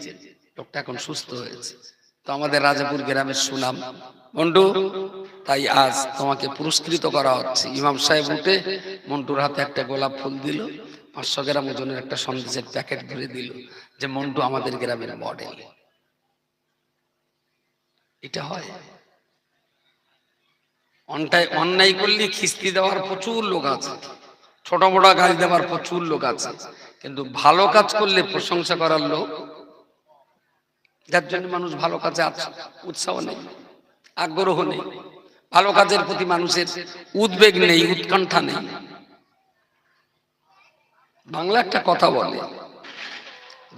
লোকটা এখন সুস্থ হয়েছে। তো আমাদের রাজাপুর গ্রামের সুনাম মন্টু, তাই আজ তোমাকে পুরস্কৃত করা হচ্ছে। ইমাম সাহেব উঠে মন্টুর হাতে একটা গোলাপ ফুল দিল, 500 গ্রাম ওজনের একটা সন্দেশের প্যাকেট ধরে দিল, যে মন্টু আমাদের গ্রামের মডেল। এটা হয়? অন্যায় করলে খিস্তি দেওয়ার প্রচুর লোক আছে, ছোট বড় গালি দেওয়ার প্রচুর লোক আছে, কিন্তু ভালো কাজ করলে প্রশংসা করার লোক, যার জন্য মানুষ ভালো কাজে উৎসাহ নেই, আগ্রহ নেই, ভালো কাজের প্রতি মানুষের উদ্বেগ নেই, উৎকণ্ঠা নেই। বাংলা একটা কথা বলে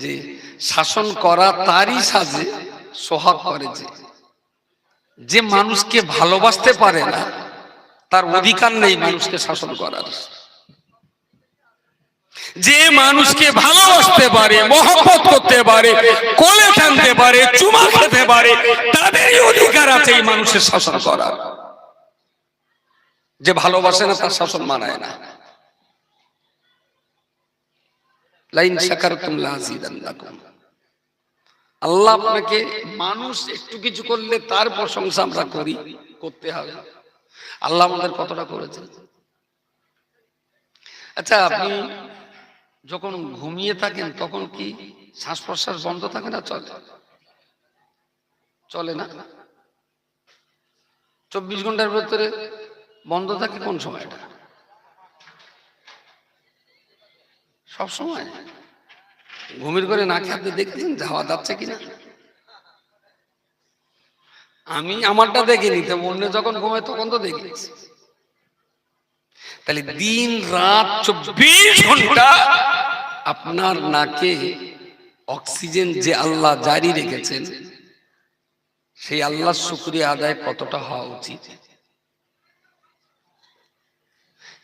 যে শাসন করা তারই সাজে সোহাগ করে, যে মানুষকে ভালোবাসতে পারে না তার অধিকার নেই মানুষকে শাসন করার। যে মানুষকে ভালোবাসতে পারে, মহব্বত করতে পারে, কোলে টানতে পারে, চুমা খেতে পারে, তাদেরই অধিকার আছে এই মানুষের শাসন করার। যে ভালোবাসে না তার শাসন মানায় না। লাইন শাকারতুম লাযিদান্নাকুম। আল্লাহ আপনাকে, মানুষ একটু কিছু করলে তার প্রশংসা আমরা করি, করতে হবে। আল্লাহ আমাদের কতটা করেছেন। আচ্ছা, আপনি যখন ঘুমিয়ে থাকেন তখন কি শ্বাস প্রশ্বাস বন্ধ থাকে না? চলে না? 24 ঘন্টার ভেতরে বন্ধ থাকে কোন সময়টা? সব সময়। ঘুমির করে না খেতে দেখতেন যাওয়া যাচ্ছে কিনা? আমি আমারটা দেখিনি, তো অন্য যখন ঘুমায় তখন তো দেখেছি। তাহলে দিন রাত 24 ঘন্টা আপনার নাকে অক্সিজেন যে আল্লাহ জারি রেখেছেন, সেই আল্লাহর শুকরিয়া আদায় কতটা হওয়া উচিত?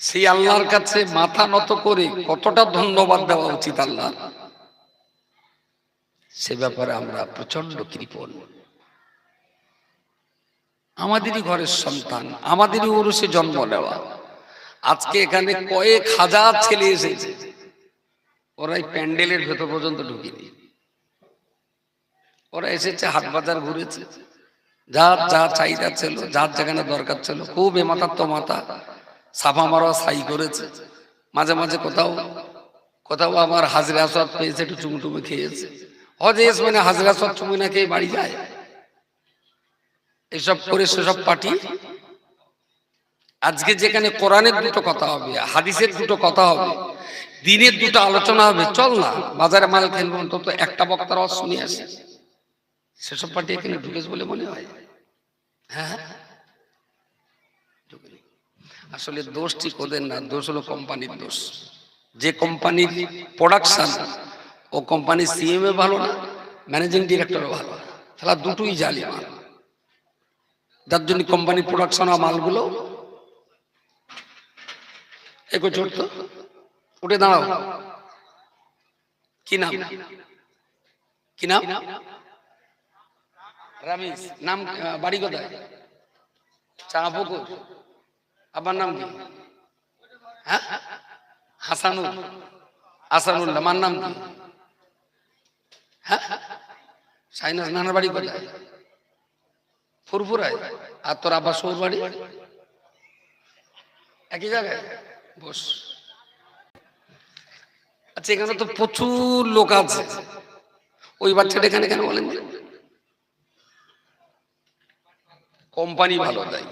সেই আল্লাহর কাছে মাথা নত করে কতটা ধন্যবাদ দেওয়া উচিত আল্লাহ, সে ব্যাপারে আমরা প্রচন্ড কৃপণ। আমাদেরই ঘরের সন্তান, আমাদেরই উরুসে জন্ম নেওয়া। আজকে এখানে কয়েক হাজার ছেলে এসেছে, ওরাই প্যান্ডেলের ভেতর পর্যন্ত ঢুকিনি। ওরা এসেছে, হাট বাজার ঘুরেছে, যার যা চাহিদা ছিল, যার যেখানে দরকার ছিল, খুব এমাতার তো মাথা সাফা মারা সাই করেছে। মাঝে মাঝে কোথাও কোথাও আবার হাজরা আসওয়াদ পেয়েছে, একটু চুমুটুমে খেয়েছে। হজে মানে হাজরা আসওয়াদ চুমু না খেয়ে বাড়ি যায়, এসব করে সেসব পার্টি। আজকে যেখানে কোরআনের দুটো কথা হবে, হাদিসের দুটো কথা হবে, দিনের দুটো আলোচনা হবে, চল না বাজারে মাল খেলবো, অন্তত একটা বক্তার আওয়াজ শুনে আসে, সেসব পার্টি এখানে ঢুকেছে বলে মনে হয়। হ্যাঁ, আসলে দোষ ঠিক ওদের না, দোষ হলো কোম্পানির দোষ। যে কোম্পানির প্রোডাকশন, ও কোম্পানির সিএমএ ভালো না, ম্যানেজিং ডিরেক্টরও ভালো না, তাহলে দুটোই জালি মাল। যার জন্য কোম্পানির প্রোডাকশন আর মালগুলো একটু ছোট। উঠে দাঁড়াও, কি নাম? কি নাম? রামিজ। নাম, বাড়ি কোথায়? চাঁপুকুর। আবার নাম কি? হ্যাঁ, হাসানুল্লাহ। মার নাম কি? হ্যাঁ, সাইনাস। নানার বাড়ি কোথায়? ফুরফুরায়। আর তোর আব্বা সৌর বাড়ি একই জায়গায়? বস। আচ্ছা, এখানে তো প্রচুর লোক আছে, ওই বাচ্চাটা এখানে কেন বলেন? কোম্পানি ভালো দেয়।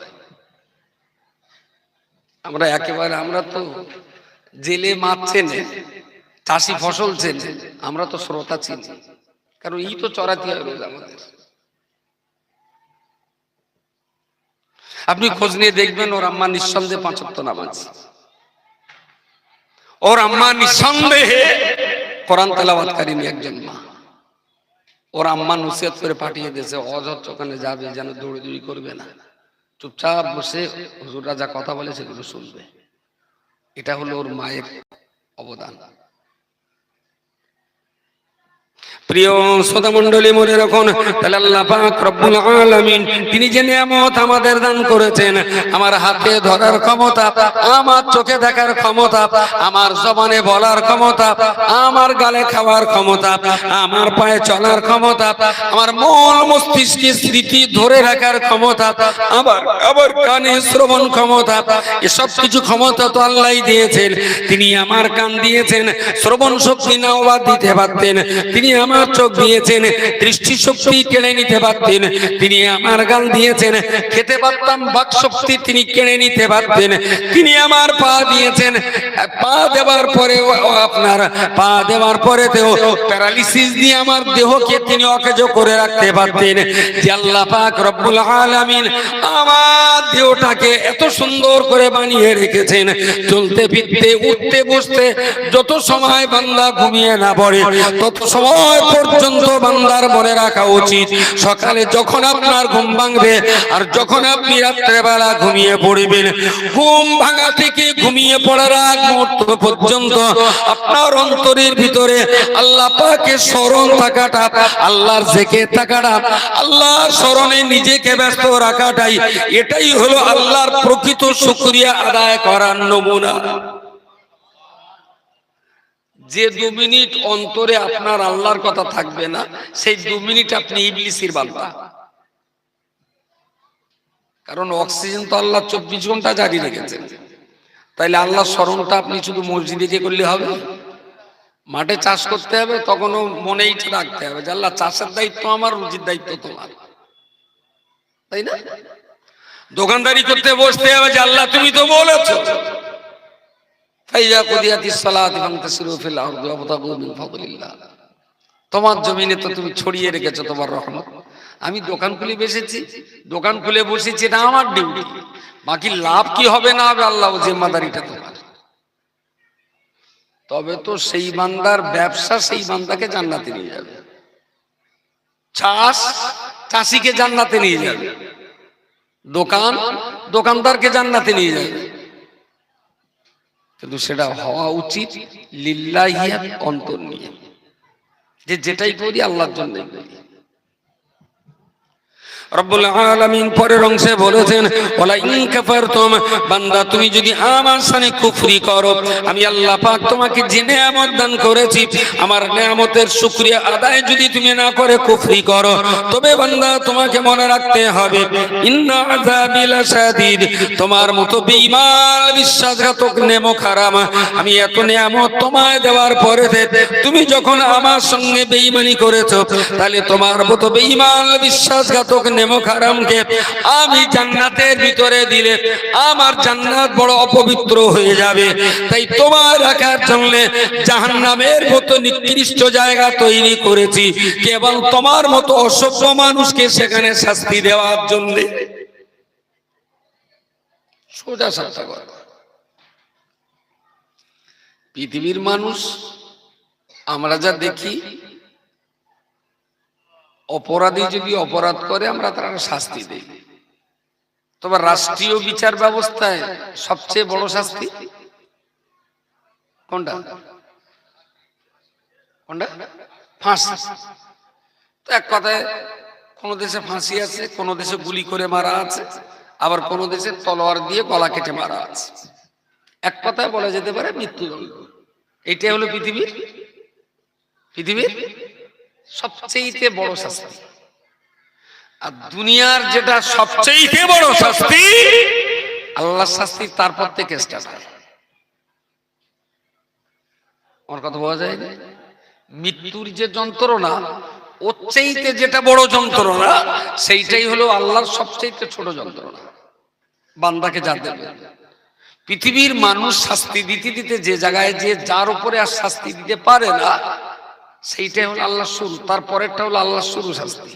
আমরা একেবারে, আমরা তো জেলে মাছ চেনে, চাষি ফসল চেনে, আমরা তো শ্রোতা চিনি, কারণ ই তো চড়াতে হয় রোজ আমাদের। আপনি খোঁজ নিয়ে দেখবেন, ওর আম্মা নিঃসন্দেহে 5 ওয়াক্ত নামাজ, ওর আম্মা নিঃসন্দেহে কোরআন তেলাওয়াতকারী একজন মা। ওর আম্মা নসিহত করে পাঠিয়ে দিয়েছে, অযথ ওখানে যাবে যেন দৌড়ি করবে না, চুপচাপ বসে হুজুররা যা কথা বলে সেগুলো শুনবে। এটা হলো ওর মায়ের অবদান। প্রিয় শ্রোতা মণ্ডলী, মনে রাখুন তাহলে আল্লাহ পাক রব্বুল আলামিন তিনি যে নিয়ামত আমাদের দান করেছেন, আমার হাতে ধরার ক্ষমতা, আমার চোখে দেখার ক্ষমতা, আমার জবানে বলার ক্ষমতা, আমার গালে খাওয়ার ক্ষমতা, আমার পায়ে চলার ক্ষমতা, আমার মন মস্তিষ্কে স্মৃতি ধরে রাখার ক্ষমতা, আবার কানে শ্রবণ ক্ষমতা, এসব কিছু ক্ষমতা তো আল্লাহই দিয়েছেন। তিনি আমার কান দিয়েছেন, শ্রবণ শক্তি নাও বা দিতে পারতেন। তিনি আমার চোখ দিয়েছেন, দৃষ্টি শক্তি কেড়ে নিতে পারতেন। তিনি আমার গাল দিয়েছেন, খেতে পারতাম, বাক শক্তি তিনি কেড়ে নিতে পারতেন। তিনি আমার পা দিয়েছেন, পা দেওয়ার পরে আপনার পা দেওয়ার পরেতেও প্যারালিসিস দিয়ে আমার দেহকে তিনি অকেজো করে রাখতে পারতেন। যে আল্লাহ পাক রব্বুল আলামিন আমার দেহটাকে এত সুন্দর করে বানিয়ে রেখেছেন, চলতে ফিরতে উঠতে বসতে যত সময় বান্দা ঘুমিয়ে না পড়ে তত সময় পর্যন্ত বান্দার মনে রাখা উচিত, সকালে যখন আপনার ঘুম ভাঙবে আর যখন আপনি রাত্রেবেলা ঘুমিয়ে পড়বেন, ঘুম ভাঙা থেকে ঘুমিয়ে পড়ার আগ মুহূর্ত পর্যন্ত আপনার অন্তরের ভিতরে আল্লাহ পাকের স্মরণ থাকাটা, আল্লাহর জিকির থাকাটা, আল্লাহর স্মরণে নিজেকে ব্যস্ত রাখাটাই, এটাই হলো আল্লাহর প্রকৃত শুকরিয়া আদায় করার নমুনা। যে 2 মিনিট অন্তরে আপনার আল্লাহর কথা থাকবে না, সেই 2 মিনিট আপনি ইবলিসের বান্দা। কারণ অক্সিজেন তো আল্লাহ 24 ঘন্টা জারি রেখেছেন। তাইলে আল্লাহর স্মরণটা আপনি শুধু মসজিদে গিয়ে করলে হবে? মাঠে চাষ করতে হবে, তখনও মনেই রাখতে হবে যে আল্লাহ চাষের দায়িত্ব আমার, রুজির দায়িত্ব তোমার, তাই না? দোকানদারি করতে বসতে হবে যে আল্লাহ তুমি তো বলেছো তোমার জমিনে তো তুমি ছড়িয়ে রেখেছো তোমার রহমত। আমি দোকান খুলে বসেছি, দোকান খুলে বসেছি, এটা আমার ডিউটি। বাকি লাভ কি হবে না হবে আল্লাহ, জিম্মাদারিটা তোমার। তবে তো সেই বান্দার ব্যবসা সেই বান্দাকে জান্নাতে নিয়ে যাবে, চাষ চাষিকে জান্নাতে নিয়ে যাবে, দোকান দোকানদারকে জান্নাতে নিয়ে যাবে। কিন্তু সেটা হওয়া উচিত লিল্লাহিয়াত অন্তর নিয়ে, যে যেটাই করি আল্লাহর জন্য করি। রব্বুল আলামিন পরের অংশে বলেছেন, ওয়ালা ইন কাফারতুম, বান্দা তুমি যদি আমার সামনে কুফরি করো, আমি আল্লাহ পাক তোমাকে যে নিয়ামত দান করেছি, আমার নিয়ামতের শুকরিয়া আদায় যদি তুমি না করে কুফরি করো, তবে বান্দা তোমাকে মনে রাখতে হবে ইন্না আযাবি লাশাদীদ, তোমার মতো বেঈমান বিশ্বাসঘাতক নেমক হারাম আমি এত নিয়ামত তোমায় দেওয়ার পরে তুমি যখন আমার সঙ্গে বেঈমানি করেছো, তাহলে তোমার মতো বেঈমান বিশ্বাসঘাতক নেমক হারামকে আমি জান্নাতের ভিতরে দিলে আমার জান্নাত বড় অপবিত্র হয়ে যাবে। তাই তোমার রাখার জন্য জাহান্নামের মতো নিকৃষ্ট জায়গা তৈরি করেছি, কেবল তোমার মতো অসভ্য মানুষকে সেখানে শাস্তি দেওয়ার জন্য। সোজা সাপটা কথা। পৃথিবীর মানুষ আমরা যা দেখি, অপরাধী যদি অপরাধ করে আমরা তার শাস্তি দেই। তবে রাষ্ট্রীয় বিচার ব্যবস্থায় সবচেয়ে বড় শাস্তি কোনটা? কোনটা? ফাঁসি। তো এক কথায় কোন দেশে ফাঁসি আছে, কোন দেশে গুলি করে মারা আছে, আবার কোন দেশে তলোয়ার দিয়ে গলা কেটে মারা আছে। এক কথায় বলা যেতে পারে মৃত্যুদণ্ড। এটাই হলো পৃথিবীর সবচেয়ে বড় শাস্তি। আর দুনিয়ার যেটা সবচেয়ে বড় শাস্তি, আল্লাহর শাস্তি তারপর থেকে স্টার্ট হয়। আমার কথা বোঝা যায় না? মৃত্যুর যে যন্ত্রণা, ওর চাইতে যেটা বড় যন্ত্রণা, সেইটাই হলো আল্লাহর সবচেয়ে ছোট যন্ত্রণা বান্দাকে যা দেবে। পৃথিবীর মানুষ শাস্তি দিতে দিতে যে জায়গায় যে যার উপরে আর শাস্তি দিতে পারে না, সেইটাই হলো আল্লাহর শুরু, তারপরেরটা হলো আল্লাহর শুরু শাস্তি।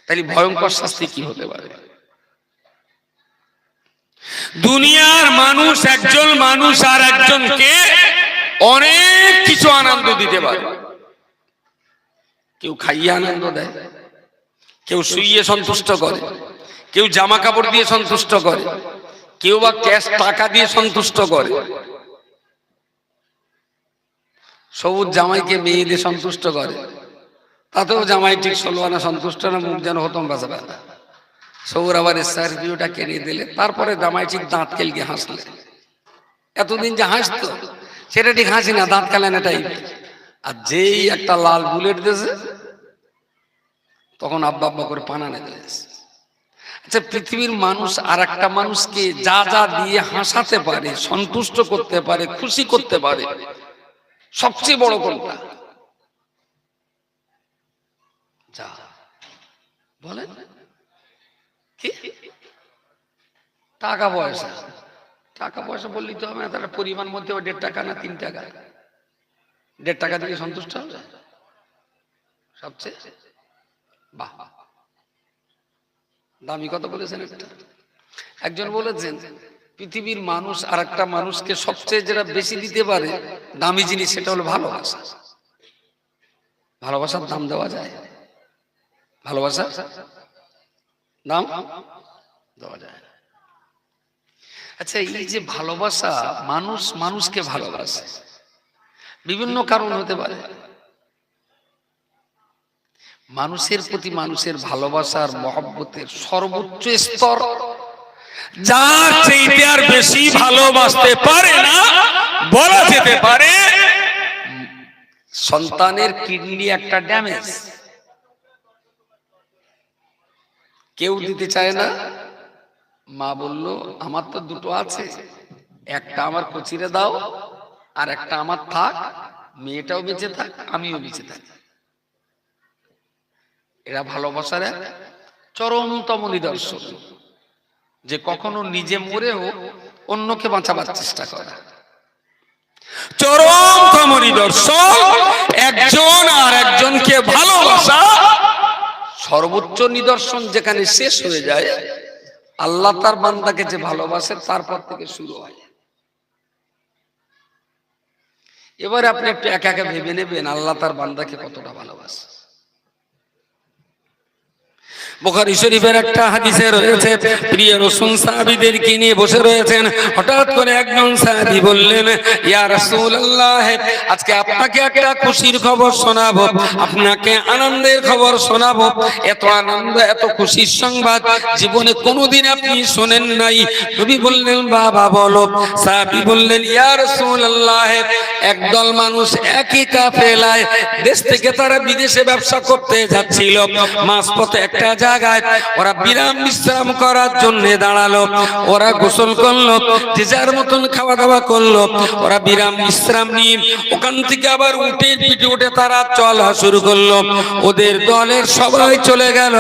তাহলে ভয়ঙ্কর শাস্তি কি হতে পারে? দুনিয়ার মানুষ, একজন মানুষ আর একজনকে অনেক কিছু আনন্দ দিতে পারে। কেউ খাইয়ে আনন্দ দেয়, কেউ শুইয়ে সন্তুষ্ট করে, কেউ জামা কাপড় দিয়ে সন্তুষ্ট করে, কেউ বা ক্যাশ টাকা দিয়ে সন্তুষ্ট করে। সবুজ জামাইকে মেয়েদের সন্তুষ্ট করে, তাতেও জামাই ঠিক 16 আনা সন্তুষ্ট না, মুখ যেন হতম বাজাবে না। সবুর আবার স্করপিওটা কিনে দিলে, তারপরে জামাই ঠিক দাঁত কেলকে হাসলে। এতদিন যে হাসতো সেটা ঠিক হাসি না, দাঁত কালানো টাইপ। আর যেই একটা লাল বুলেট দিয়েছে তখন আব্বা আব্বা করে পানা নেমে গেছে। আচ্ছা, পৃথিবীর মানুষ আর একটা মানুষকে যা যা দিয়ে হাসাতে পারে, সন্তুষ্ট করতে পারে, খুশি করতে পারে, সবচেয়ে বড় কোনটা? যা বলেন কি? টাকা পয়সা। টাকা পয়সা বললি তো আমি তার পরিমাণ মধ্যে 1.5 টাকা না 3 টাকা, 1.5 টাকা দিয়ে সন্তুষ্ট হবে সবচেয়ে? বাহ, দামি কথা বলেছেন একটা। একজন বলেছেন পৃথিবীর মানুষ আর একটা মানুষকে সবচেয়ে যেটা বেশি দিতে পারে দামি জিনিস, সেটা হলো ভালোবাসা। ভালোবাসার দাম দেওয়া যায়? ভালোবাসার দাম দেওয়া যায়। আচ্ছা, এই যে ভালোবাসা, মানুষ মানুষকে ভালোবাসে, বিভিন্ন কারণ হতে পারে। মানুষের প্রতি মানুষের ভালোবাসার মহব্বতের সর্বোচ্চ স্তর, যার চাইতে আর বেশি ভালোবাসতে পারে না বলা যেতে পারে সন্তানের কিডনি একটা ড্যামেজ, কেউ দিতে চায় না। মা বলল আমার তো দুটো আছে, একটা আমার কচিরে দাও আর একটা আমার থাক, মেয়েটাও বেঁচে থাক আমিও বেঁচে থাকি। এরা ভালোবাসার এক চরমতম নিদর্শন, যে কখনো নিজে মরেও অন্যকে বাঁচাবার চেষ্টা করা। চরমতম নিদর্শন একজন আর একজনকে ভালোবাসা। সর্বোচ্চ নিদর্শন যেখানে শেষ হয়ে যায়, আল্লাহ তার বান্দাকে যে ভালোবাসে তারপর থেকে শুরু হয়। এবারে আপনি একটু একা একা ভেবে নেবেন আল্লাহ তার বান্দাকে কতটা ভালোবাসে। বুখারী শরীফের একটা হাদিসে রয়েছে, প্রিয় রাসূল সাহাবীদেরকে নিয়ে বসে রয়েছেন। হঠাৎ করে একজন সাহাবী বললেন, ইয়া রাসূলুল্লাহ, আজকে আপনাকে একটা খুশির খবর শোনাবো, আপনাকে আনন্দের খবর শোনাবো। এত আনন্দ, এত খুশির সংবাদ জীবনে কোনোদিন আপনি শোনেন নাই। নবী বললেন, বাবা বলো। সাহাবী বললেন, ইয়া রাসূলুল্লাহ, একদল মানুষ একই কাফেলায় দেশ থেকে তারা বিদেশে ব্যবসা করতে যাচ্ছিল। মাঝপথে একটা জায়গায় ওরা বিরাম বিশ্রাম করার জন্য দাঁড়ালো। ওরা গোসল করলো, যে যার মতন খাওয়া দাওয়া করলো। ওরা বিরাম বিশ্রাম নিয়ে ওখান থেকে আবার উঠে পিঠে উঠে তারা চলা শুরু করলো। ওদের দলের সবাই চলে গেল,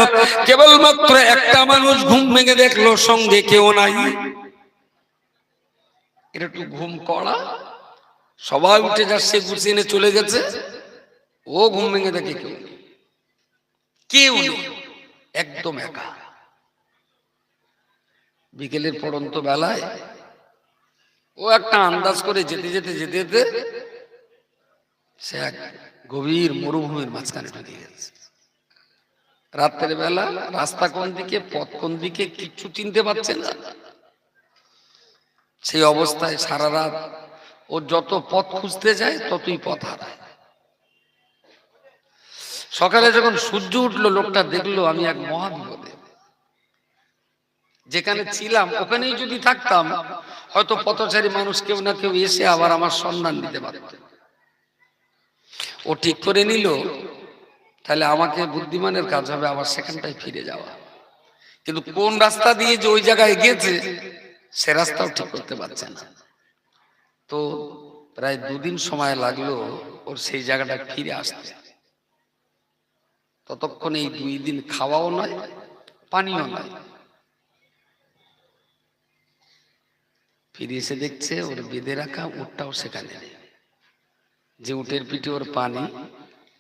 কেবলমাত্র একটা মানুষ ঘুম ভেঙে দেখলো সঙ্গে কেউ নাই। এটা একটু ঘুম কড়া, সবাই উঠে যাচ্ছে, গুছিয়ে চলে গেছে, ও ঘুম ভেঙে দেখে কেউ নেই, কেউ নেই, একদম একা। বিকেলের পড়ন্ত বেলায় ও একটা আন্দাজ করে যেতে যেতে যেতে যেতে সে এক গভীর মরুভূমির মাঝখানে ঢুকে গেছে। রাতের বেলা রাস্তা কোন দিকে, পথ কোন দিকে কিচ্ছু চিনতে পারছে না। সেই অবস্থায় সারা রাত ও যত পথ খুঁজতে যায় ততই পথ হারায়। সকালে যখন সূর্য উঠলো, লোকটা দেখলো আমি এক মহাবিপদে। যেখানে ছিলাম ওখানেই যদি থাকতাম, হয়তো পথচারী মানুষ কেউ না কেউ এসে আবার আমার সন্ধান দিতে পারত। ও ঠিক করে নিল, তাহলে আমাকে বুদ্ধিমানের কাজ হবে আবার সেখানটায় ফিরে যাওয়া। কিন্তু কোন রাস্তা দিয়ে যে ওই জায়গায় গিয়েছে সে রাস্তাও ঠিক করতে পারছে না। তো প্রায় 2 দিন সময় লাগলো ওর সেই জায়গাটায় ফিরে আসতে। ততক্ষণ এই 2 দিন খাওয়াও নয়, পানিও নয়। ফিরে এসে দেখছে ওর বেঁধে রাখা উটটাও সেখানে নেই। যে উটের পিঠে ওর পানি,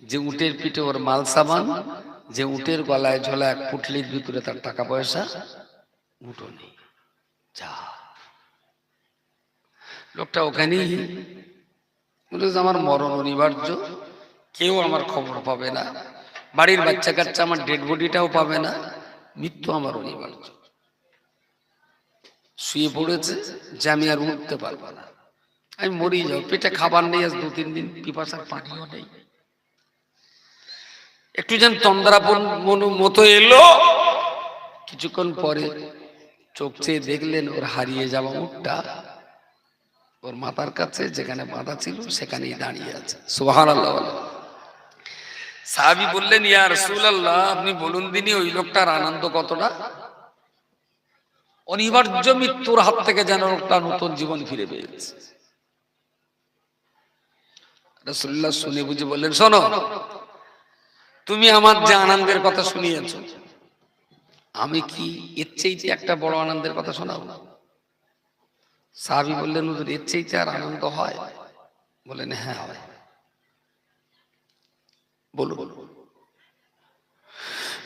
যে উটের পিঠে ওর মাল সামান, যে উটের গলায় ঝোলা এক পুটলির ভিতরে তার টাকা পয়সা, উটও নেই। যা, লোকটা ওখানেই বলে আমার মরণ অনিবার্য, কেউ আমার খবর পাবে না, বাড়ির বাচ্চা কাচ্চা আমার ডেড বডিটাও পাবে না, মৃত্যু আমার অনিবার্য। শুয়ে পড়েছে যে আমি আর উঠতে পারবো না, আমি মরি যাও, পেটে খাবার নেই, আজ 2-3 দিন পিপাসার পানিও নেই। একটু যেন তন্দ্রাপন মতো এলো। কিছুক্ষণ পরে চোখ চেয়ে দেখলেন ওর হারিয়ে যাওয়া উটটা ওর মাথার কাছে যেখানে বাঁধা ছিল সেখানেই দাঁড়িয়ে আছে। সুবহানাল্লাহ। সাহাবী বললেন, ইয়া রাসূলুল্লাহ, আপনি বলুন দিনই ওই লোকটার আনন্দ কতটা। অনিবার্য মৃত্যুর হাত থেকে যেন একটা নতুন জীবন ফিরে পেয়েছে। রাসূলুল্লাহ শুনে বুঝে বললেন, শোনো, তুমি আমার যে আনন্দের কথা শুনিয়েছ, আমি কি এর চাইতে একটা বড় আনন্দের কথা শোনাবো? সাহাবী বললেন, হুজুর, এর চাইতে আর আনন্দ হয়? বললেন, হ্যাঁ হয়। বলুন।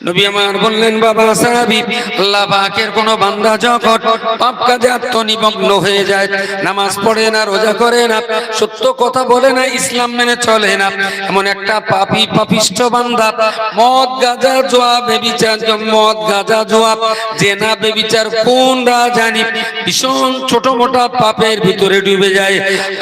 নবী আমার বললেন, বাবা সাহাবী, আল্লাহ পাকের কোন বান্দা যখন পাপ কাজে আত্মনিমগ্ন হয়ে যায়, নামাজ পড়ে না, রোজা করে না, সত্য কথা বলে না, ইসলাম মেনে চলে না, এমন একটা পাপী পাপিষ্ঠ বান্দা মদ গাঁজা জুয়া বেবিচার, মদ গাঁজা জুয়া জেনা বেবিচার কোন রাজানি ভীষণ ছোট মোটা পাপের ভিতরে ডুবে যায়,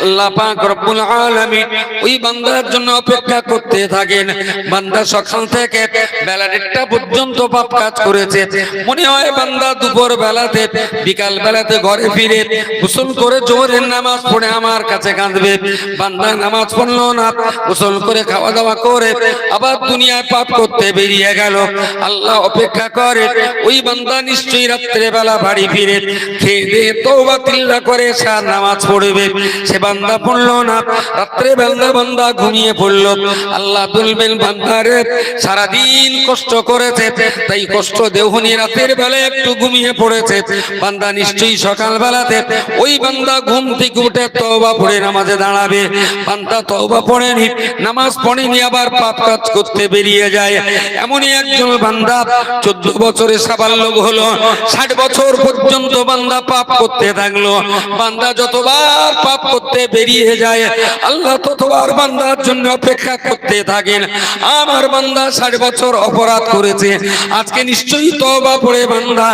আল্লাহ পাক রব্বুল আলামিন ওই বান্দার জন্য অপেক্ষা করতে থাকেন। বান্দা সকাল থেকে বেলা 1টা পর্যন্ত পাপ কাজ করেছে, মনে হয় বান্দা দুপুর বেলাতে বিকাল বেলাতে ঘরে ফিরে গোসল করে জোহরের নামাজ পড়ে আমার কাছে কাঁদবে। বান্দা নামাজ পড়লো না, গোসল করে খাওয়া দাওয়া করে আবার দুনিয়ায় পাপ করতে বেরিয়ে গেল। আল্লাহ অপেক্ষা করে ওই বান্দা নিশ্চয়ই রাত্রে বেলা বাড়ি ফিরে খেয়ে দিয়ে তওবা তিল্লা করে সার নামাজ পড়বে। সে বান্দা পড়লো না, রাত্রে বেলা বান্দা ঘুমিয়ে পড়লো। আল্লাহ বলবেন, বান্দারে সারাদিন কষ্ট করেছে, তাই কষ্ট দেহনি রাতের বেলা একটু ঘুমিয়ে পড়েছে। বান্দা নিশ্চয়ই সকাল বেলাতে ওই বান্দা ঘুম থেকে উঠে তওবা পড়ে নামাজে দাঁড়াবে। বান্দা তওবা পড়েনি, নামাজ পড়েনি, আবার পাপ কাজ করতে বেরিয়ে যায়। এমনই একজন বান্দা 14 বছরে সাবালক হলো, 60 বছর পর্যন্ত বান্দা পাপ করতে থাকলো। বান্দা যতবার পাপ করতে বেরিয়ে যায়, আল্লাহ ততবার বান্দার জন্য অপেক্ষা করতে থাকেন। আমার বান্দা 60 বছর অপরাধ করেছে, আজকে নিশ্চয়ই তওবা পড়ে বান্দা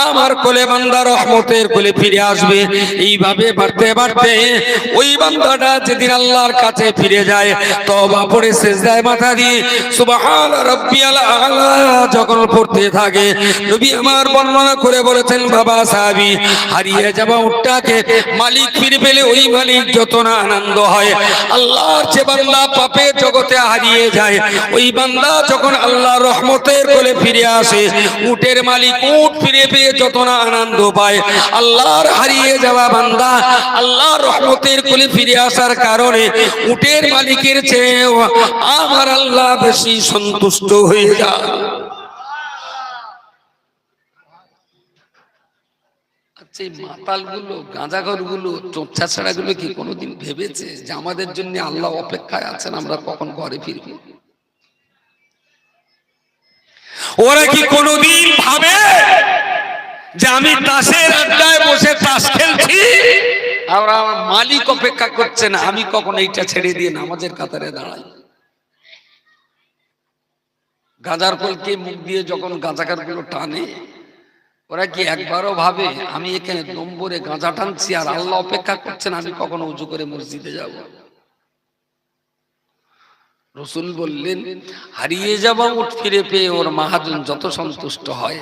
আমার কোলে, বান্দা রহমতের কোলে ফিরে আসবে। এইভাবে বাড়তে বাড়তে ওই বান্দাটা যেদিন আল্লাহর কাছে ফিরে যায়, তওবা পড়ে সিজদায় মাথা দিয়ে সুবহান রাব্বিয়াল আলা যখন পড়তে থাকে, নবী আমার বর্ণনা করে বলেছেন, বাবা সাহাবী, হারিয়ে যাওয়া উটটাকে মালিক ফিরে পেলে ওই মালিক যত না আনন্দ হয়, আল্লাহর যে বান্দা পাপের জগতে হারিয়ে যায়, ওই বান্দা যখন আল্লাহর রহমতের কোলে ফিরে আসে, উটের মালিক উট ফিরে পেয়ে যত না আনন্দ পায়, আল্লাহর হারিয়ে যাওয়া বান্দা আল্লাহর রহমতের কোলে ফিরে আসার কারণে উটের মালিকের চেয়েও আমার আল্লাহ বেশি সন্তুষ্ট হয়ে যায়। আচ্ছা, এই মাতালগুলো, গাঁজাখোরগুলো, চোরছাছাড়াগুলো কি কোনোদিন ভেবেছে যে আমাদের জন্য আল্লাহ অপেক্ষায় আছেন, আমরা কখন ঘরে ফিরব? ওরা কি কোনোদিন ভাবে যে আমি তাসের আড্ডায় বসে তাস খেলছি, আর আমার মালিক অপেক্ষা করছে না, আমি কখন এইটা ছেড়ে দিয়ে নামাজের কাতারে দাঁড়াই? গাঁজার কলকে মুখ দিয়ে যখন গাঁজাকারগুলো টানে, ওরা কি একবারও ভাবে আমি এখানে নম্বরে গাঁজা টানছি আর আল্লাহ অপেক্ষা করছেন আমি কখন উজু করে মসজিদে যাব? রাসূল বললেন, হারিয়ে যাওয়া উট ফিরে পেয়ে ওর মাহাজন যত সন্তুষ্ট হয়,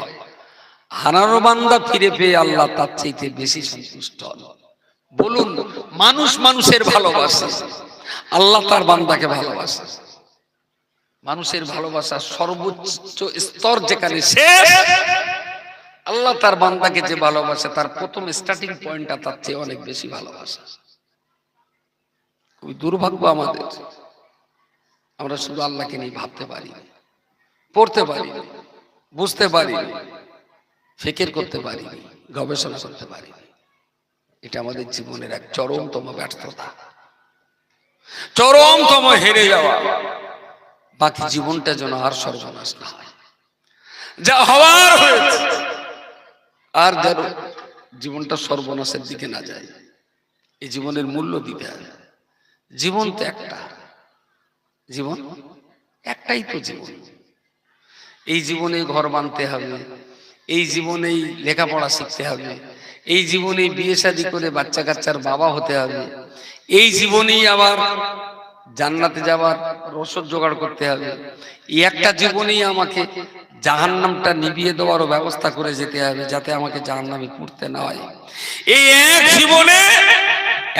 হারানো বান্দা ফিরে পেয়ে আল্লাহ তার চাইতে বেশি সন্তুষ্ট হন। বলুন, মানুষ মানুষের ভালোবাসা, আল্লাহ তার বান্দাকে ভালোবাসে। মানুষের ভালোবাসার সর্বোচ্চ স্তর যেখানে শেষ, আল্লাহ তার বান্দাকে যে ভালোবাসে তার প্রথম স্টার্টিং পয়েন্টটা তার চেয়ে অনেক বেশি ভালোবাসা। খুবই দুর্ভাগ্য আমাদের, আমরা শুধু আল্লাহকে নিয়ে ভাবতে পারি, পড়তে পারি, বুঝতে পারি, ফিকির করতে পারি, গবেষণা করতে পারি। এটা আমাদের জীবনের এক চরমতম ব্যর্থতা, চরমতম হেরে যাওয়া। বাকি জীবনটা যেন আর সর্বনাশ না হয়, যা হওয়ার হয়েছে, আর যেন জীবনটা সর্বনাশের দিকে না যায়। এই জীবনের মূল্য দিতে হবে। জীবন তো একটা, জীবন একটাই তো জীবন। এই জীবনে ঘর বাঁধতে হবে, এই জীবনেই লেখাপড়া শিখতে হবে, এই জীবনে বিয়ে শাদী করে বাচ্চা কাচ্চার বাবা হতে হবে, এই জীবনেই আবার জান্নাতে যাবার রসদ জোগাড় করতে হবে, এই একটা জীবনেই আমাকে জাহান্নামটা নিভিয়ে দেওয়ারও ব্যবস্থা করে যেতে হবে, যাতে আমাকে জাহান্নামে পড়তে না হয়। এই এক জীবনে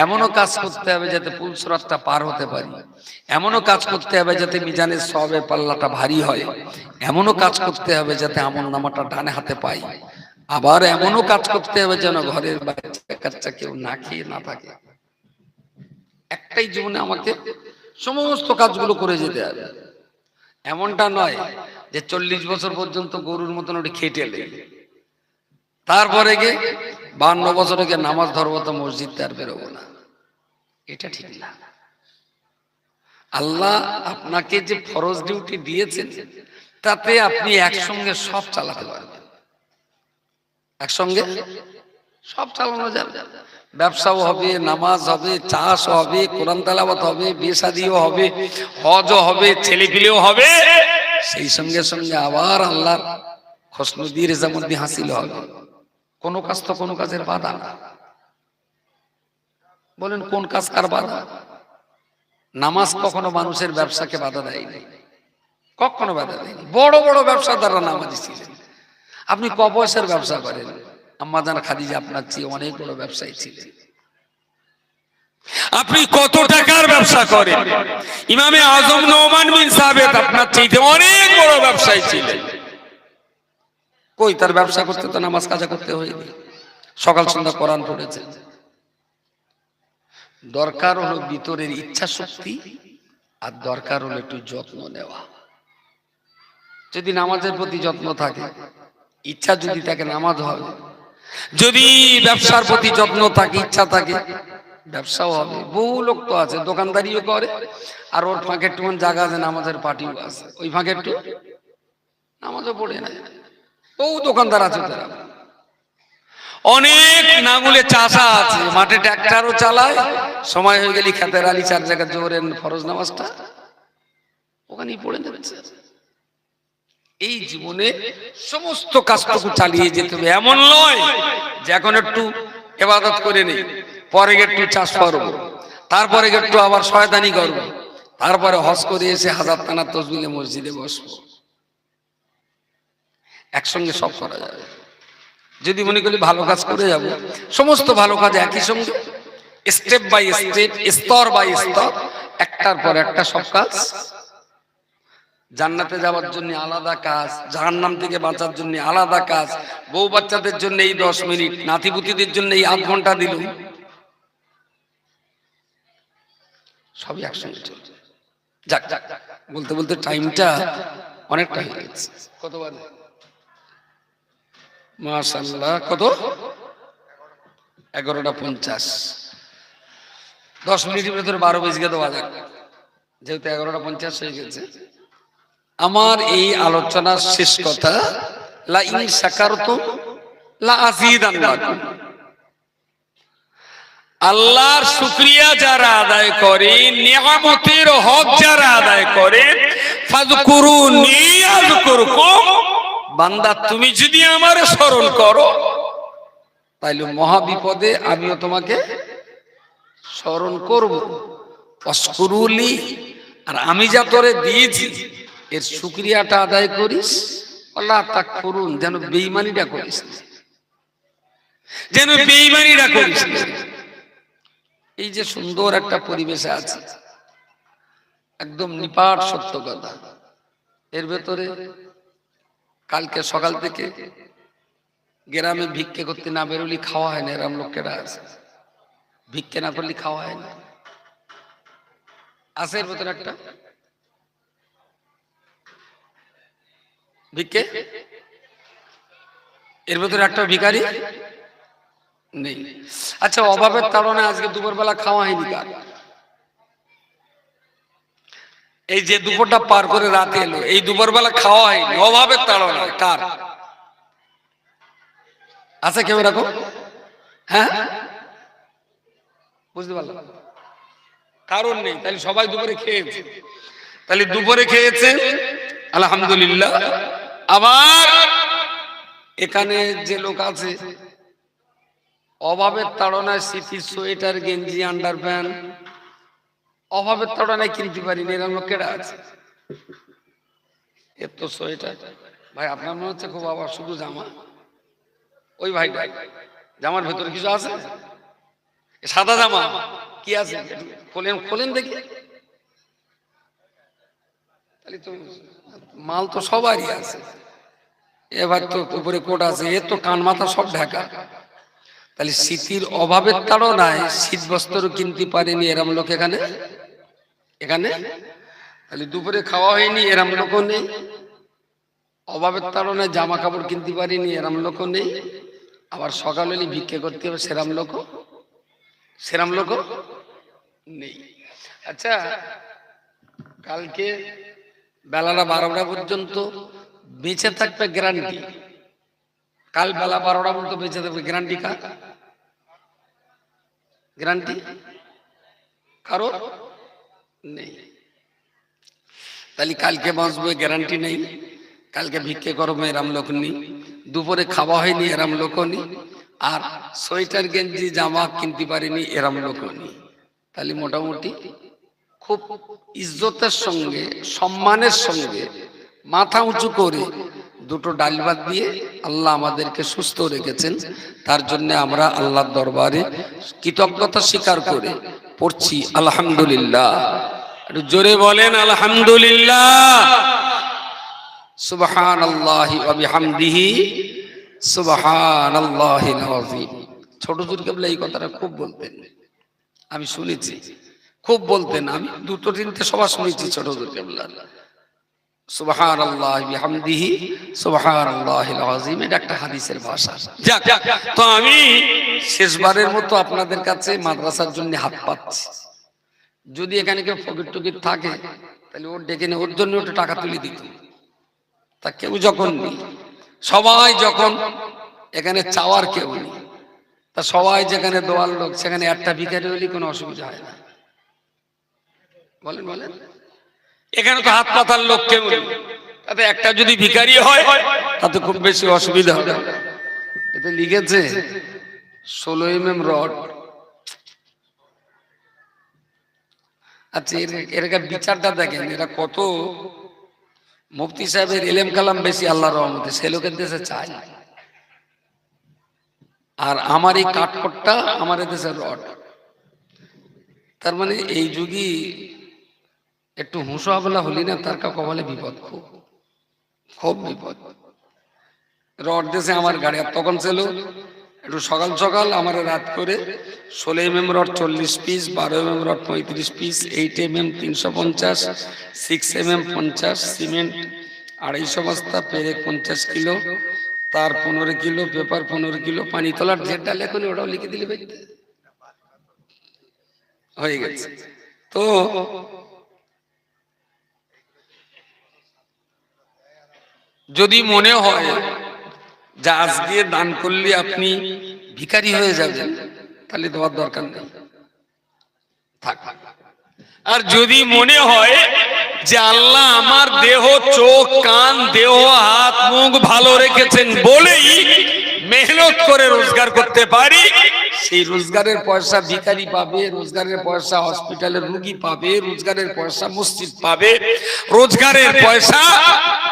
এমনও কাজ করতে হবে যাতে পুলসরাতটা পার হতে পারি, এমনও কাজ করতে হবে যাতে মিজানের সওয়াবের পাল্লাটা ভারী হয়, এমনও কাজ করতে হবে যাতে আমলনামাটা ডানে হাতে পাই, আবার এমনও কাজ করতে হবে যেন ঘরের বাচ্চা কাচ্চা কেউ না খেয়ে না থাকে। একটাই জীবনে আমাকে সমস্ত কাজগুলো করে যেতে হবে। এমনটা নয় যে 40 বছর পর্যন্ত গরুর মতন ওটা খেটে লেগে তারপরে গিয়ে 52 বছরে গিয়ে নামাজ ধরবো তো মসজিদ আর বেরোবো না, এটা ঠিক না। আল্লাহ আপনাকে যে ফরজ ডিউটি দিয়েছেন তাতে আপনি একসঙ্গে সব চালাতে পারবেন, একসঙ্গে সব চালানো যাবে। ব্যবসাও হবে, নামাজ হবে, চাষ হবে, কোরআন তেলাওয়াত হবে, বিয়ে শাদিও হবে, হজও হবে, ছেলেপিলেও হবে, সেই সঙ্গে সঙ্গে আবার আল্লাহর খসনুদ্দি রেজামুদ্দি হাসিল হবে। কোন কাজ তো কোন কাজের বাধা না। বলেন কোন কাজ কার বাধা? নামাজ কখনো মানুষের ব্যবসাকে বাধা দেয়নি, কখনো বাধা দেয়নি। বড় বড় ব্যবসাদাররা নামাজি ছিলেন। আপনি ক পয়সার ব্যবসা করেন? আম্মাজান খাদিজা আপনার চেয়ে অনেক বড় ব্যবসায়ী ছিলেন। আপনি কত টাকার ব্যবসা করেন? ইমামে আজম নোমান বিন সাবিত আপনার চাইতে অনেক বড় ব্যবসায়ী ছিলেন। কই তার ব্যবসা করতে তো নামাজ কাজা করতে হয়নি, সকাল সন্ধ্যা কোরআন পড়েছেন। দরকার হলো ভিতরের ইচ্ছা শক্তি, আর দরকার হলো একটু যত্ন নেওয়া। যদি নামাজের প্রতি যত্ন থাকে, ইচ্ছা যদি থাকে নামাজ হবে, যদি ব্যবসার প্রতি যত্ন থাকে, ইচ্ছা থাকে, ব্যবসাও হবে। বহু লোক তো আছে দোকানদারিও করে, আর ওর ফাঁকে একটু জায়গা আছে নামাজের পার্টিও আছে, ওই ফাঁকে একটু নামাজও পড়ে না। বহু দোকানদার আছে তারা। অনেক নাঙ্গলে চাষা আছে, মাঠে ট্রাক্টরও চালায়, সময় হয়ে গেলে খেতের আলী 4 জায়গা জোহরের ফরজ নামাজটা ওখানেই পড়ে নেবে। এই জীবনে সমস্ত কাজটুকু চালিয়ে যেতে হবে। এমন নয় যে এখন একটু ইবাদত করে নেই, পরে একটু চাষ করব, তারপরে একটু আবার শয়তানি করব, তারপরে হজ করে এসে 1000 টানা তসবিহে মসজিদে বসবো। একসঙ্গে সব করা যাবে। যদি মনে করি ভালো কাজ করে যাব, সমস্ত ভালো কাজ একই সঙ্গে স্টেপ বাই স্টেপ, স্তর বাই স্তর, একটার পর একটা সব কাজ। জান্নাতে যাওয়ার জন্য আলাদা কাজ, জাহান্নাম থেকে বাঁচার জন্য আলাদা কাজ, বউ বাচ্চাদের জন্য এই 10 মিনিট, নাতিপুতিদের জন্য এই আধ ঘন্টা দিল, সবই একসঙ্গে চলছে। যাক যাক, বলতে বলতে টাইমটা অনেকটা হয়ে গেছে। কত বাজে? মাশাআল্লাহ, কত? 11:50। 10 মিনিটের ভেতরে 12 বেজে গেল। বাজার যেহেতু 11:50 হয়ে গেছে, আমার এই আলোচনার শেষ কথা, লা ইন শাকারতুম লা আযীদান্নাকুম। আল্লাহর শুকরিয়া যারা আদায় করে, নিয়ামতের হক যারা আদায় করে, ফাযকুরুনি আযকুরকুম, বান্দা তুমি যদি আমার স্মরণ করো তাইলে মহা বিপদে আমিও তোমাকে স্মরণ করব। ওয়াশকুরুলি, আর আমি যা তোরে দিয়েছি এর শুকরিয়াটা আদায় করিস। আল্লাহ তাকফুরুন, যেন বেঈমানিটা করিস না, যেন বেঈমানিটা করিস না। এই যে সুন্দর একটা পরিবেশে আছে, একদম নিপাট সত্য কথা। এর ভেতরে কালকে সকাল থেকে গ্রামে ভিক্ষে করতে না বেরোলি খাওয়া হয় না, এরম লোকেরা আছে। ভিক্ষে না করলে খাওয়া হয় না, আছে এর ভেতরে একটা ভিক্ষে, এর ভেতরে একটা ভিখারি নেই। আচ্ছা, অভাবের তাড়নায় আজকে দুপুরবেলা খাওয়া হয়নি কার? এই যে দুপুরটা পার করে রাতে এলো, এই দুপুরবেলা খাওয়া হয়নি, অভাবের তাড়নায় কার? আছে কেউ এরকম? হ্যাঁ, বুঝতে পারলাম, কারণ নেই। তাহলে সবাই দুপুরে খেয়েছে, তাহলে দুপুরে খেয়েছেন আলহামদুলিল্লাহ। আবার এখানে যে লোক আছে অভাবের তাড়নায় স্মৃতির সোয়েটার গেঞ্জি আন্ডার প্যান্ট অভাবের তাড়নায় কিনতে পারিনি, এরকম লোকেরা আছে। এর তো সোয়েটার ভাই আপনার মনে হচ্ছে খুব আবার শুধু জামা, ওই ভাইটা জামার ভেতরে কিছু আছে, সাদা জামা কি আছে খোলেন খোলেন দেখি। তাহলে তো মাল তো সবারই আছে, এবার তো উপরে কোট আছে, এর তো কান মাথা সব ঢাকা। তাহলে শীতের অভাবের তাড়নায় শীত বস্ত্র কিনতে পারেনি এরম লোক এখানে এখানে তাহলে দুপুরে খাওয়া হয়নি এরম লোকও নেই, অভাবের তাড়নায় জামা কাপড় কিনতে পারিনি এরম লোকও নেই, আবার সকাল হলে ভিক্ষে করতে হবে সেরাম লোকও নেই। আচ্ছা, কালকে বেলাটা 12টা পর্যন্ত বেঁচে থাকবে গ্যারান্টি, কাল বেলা 12টা পর্যন্ত বেঁচে থাকবে গ্যারান্টি কার? গ্যারান্টি কারো নেই। তাহলে কালকে বাঁচবো গ্যারান্টি নেই, কালকে ভিক্ষে করবো এরাম লোক নেই, দুপুরে খাওয়া হয়নি এরাম লোক নেই, আর সোয়েটার গেঞ্জি জামা কিনতে পারিনি এরাম লোক নেই। তাহলে মোটামুটি খুব ইজ্জতের সঙ্গে সম্মানের সঙ্গে মাথা উঁচু করে দুটো ডাল ভাত দিয়ে আল্লাহ আমাদেরকে সুস্থ রেখেছেন, তার জন্য আমরা আল্লাহর দরবারে কৃতজ্ঞতা স্বীকার করে পড়ছি আলহামদুলিল্লাহ। একটু জোরে বলেন আলহামদুলিল্লাহ। সুবহানাল্লাহি ওয়া বিহামদিহি সুবহানাল্লাহিল আযীম। ছোট ছোট কেবল এই কথাটা খুব বলতেন, আমি শুনেছি খুব বলতেন, আমি দুটো তিনটে সবার শুনেছি ছোট ছোট কেবল সুবহানাল্লাহি বিহামদিহি সুবহানাল্লাহিল আযীম, এটা একটা হাদিসের ভাষা। যাক, তো আমি শেষবারের মতো আপনাদের কাছে মাদ্রাসার জন্য হাত পাচ্ছি। যদি এখানে কেউ ফকির টকির থাকে তাহলে ওর ডেকে নিয়ে ওর জন্য ওটা টাকা তুলে দিত। তা কেউ যখন নেই, সবাই যখন এখানে চাওয়ার কেউ নেই, তা সবাই যেখানে দোয়ার লোক সেখানে একটা ভিখারি হলে কোনো অসুবিধা হয় না। বলেন বলেন, এখানে তো হাত পাতার লোক কেউ নেই, তাতে একটা যদি ভিখারি হয় তাতে খুব বেশি অসুবিধা হবে। এতে লিখেছে 16 mm রড। আচ্ছা, এর বিচারটা দেখেন, এরা কত মুফতি সাহেবের ইলম কালাম বেশি আল্লাহর রহমতে, সে লোকের দেশে চাই, আর আমার এই কাঠখোট্টা আমার দেশের রড। তার মানে এই যুগই একটু হুঁশো হাবলা হলি না তার কপালে বিপদ, খুব খুব বিপদ। রড দেশে আমার গাড়ি, আর তখন ছিল একটু সকাল সকাল আমার রাত করে 16 mm rod 40 piece, 12 mm rod 35 piece, 8 mm 350, 6 mm 50, cement 250 বস্তা, পেরেক 50 কিলো, তার 15 কিলো, পেপার 15 কিলো, পানি তোলার যেটা লেখনি ওটাও লিখে দিলে হয়ে গেছে। তো যদি মনে হয় যে আজকে দান করলে আপনি ভিখারি হয়ে যাবেন, তাহলে দেওয়ার দরকার নেই, থাক। আর যদি মনে হয় যে আল্লাহ আমার দেহ, চোখ, কান, দেহ, হাত, মুখ ভালো রেখেছেন বলেই মেহনত করে রোজগার করতে পারি, সেই রোজগারের পয়সা ভিখারি পাবে, রোজগারের পয়সা হসপিটালের রোগী পাবে, রোজগারের পয়সা মসজিদ পাবে, রোজগারের পয়সা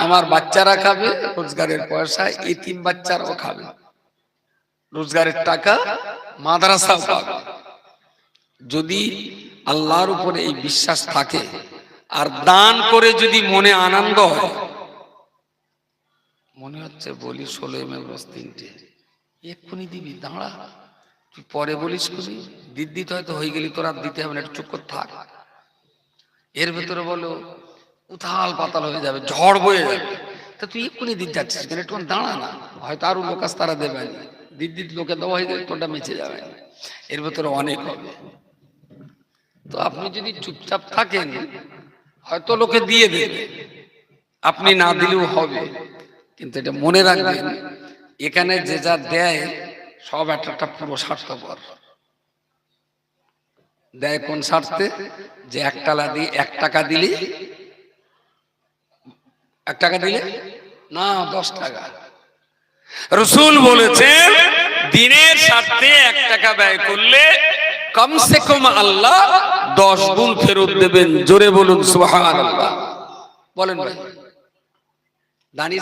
আমার বাচ্চারা খাবে, রোজগারের পয়সা এতিম বাচ্চারাও খাবে, রোজগারের টাকা মাদ্রাসাও পাবে। যদি আল্লাহর উপরে এই বিশ্বাস থাকে আর দান করে যদি মনে আনন্দ হয়, মনে হচ্ছে বলি 16 mm রস 3টে, এক্ষুনি দিবি, দাঁড়া, তুই পরে বলিস খুবই দিদি তো হয়তো হয়ে গেলি, তোর আর দিতে হবে না, একটু চুপ করে থাক। এর ভেতরে বলো উথাল পাতাল হয়ে যাবে, ঝড় বয়ে যাবে, তা তুই এক্ষুনি দিতে যাচ্ছিস কেন, একটু দাঁড়া না, হয়তো আরো লোক তারা দেবে, দিদি লোকে দেওয়া হয়ে গেলে তোরটা মেচে যাবে, এর ভেতরে অনেক হবে। তো আপনি যদি চুপচাপ থাকেন হয়তো লোকে দিয়ে দেবে, আপনি না দিলেও হবে, কিন্তু এটা মনে রাখবেন এখানে যে যা দেয় সব একটা পুরো স্বার্থপর দেয়। কোন স্বার্থে? যে 1 টাকা দিলে 1 টাকা দিলে না 10 টাকা। রাসূল বলেছেন দিনের স্বার্থে 1 টাকা ব্যয় করলে কমসে কম আল্লাহ 10 গুণ ফেরত দেবেন। জোরে বলুন সুবহানাল্লাহ। বলেন ভাই, দানি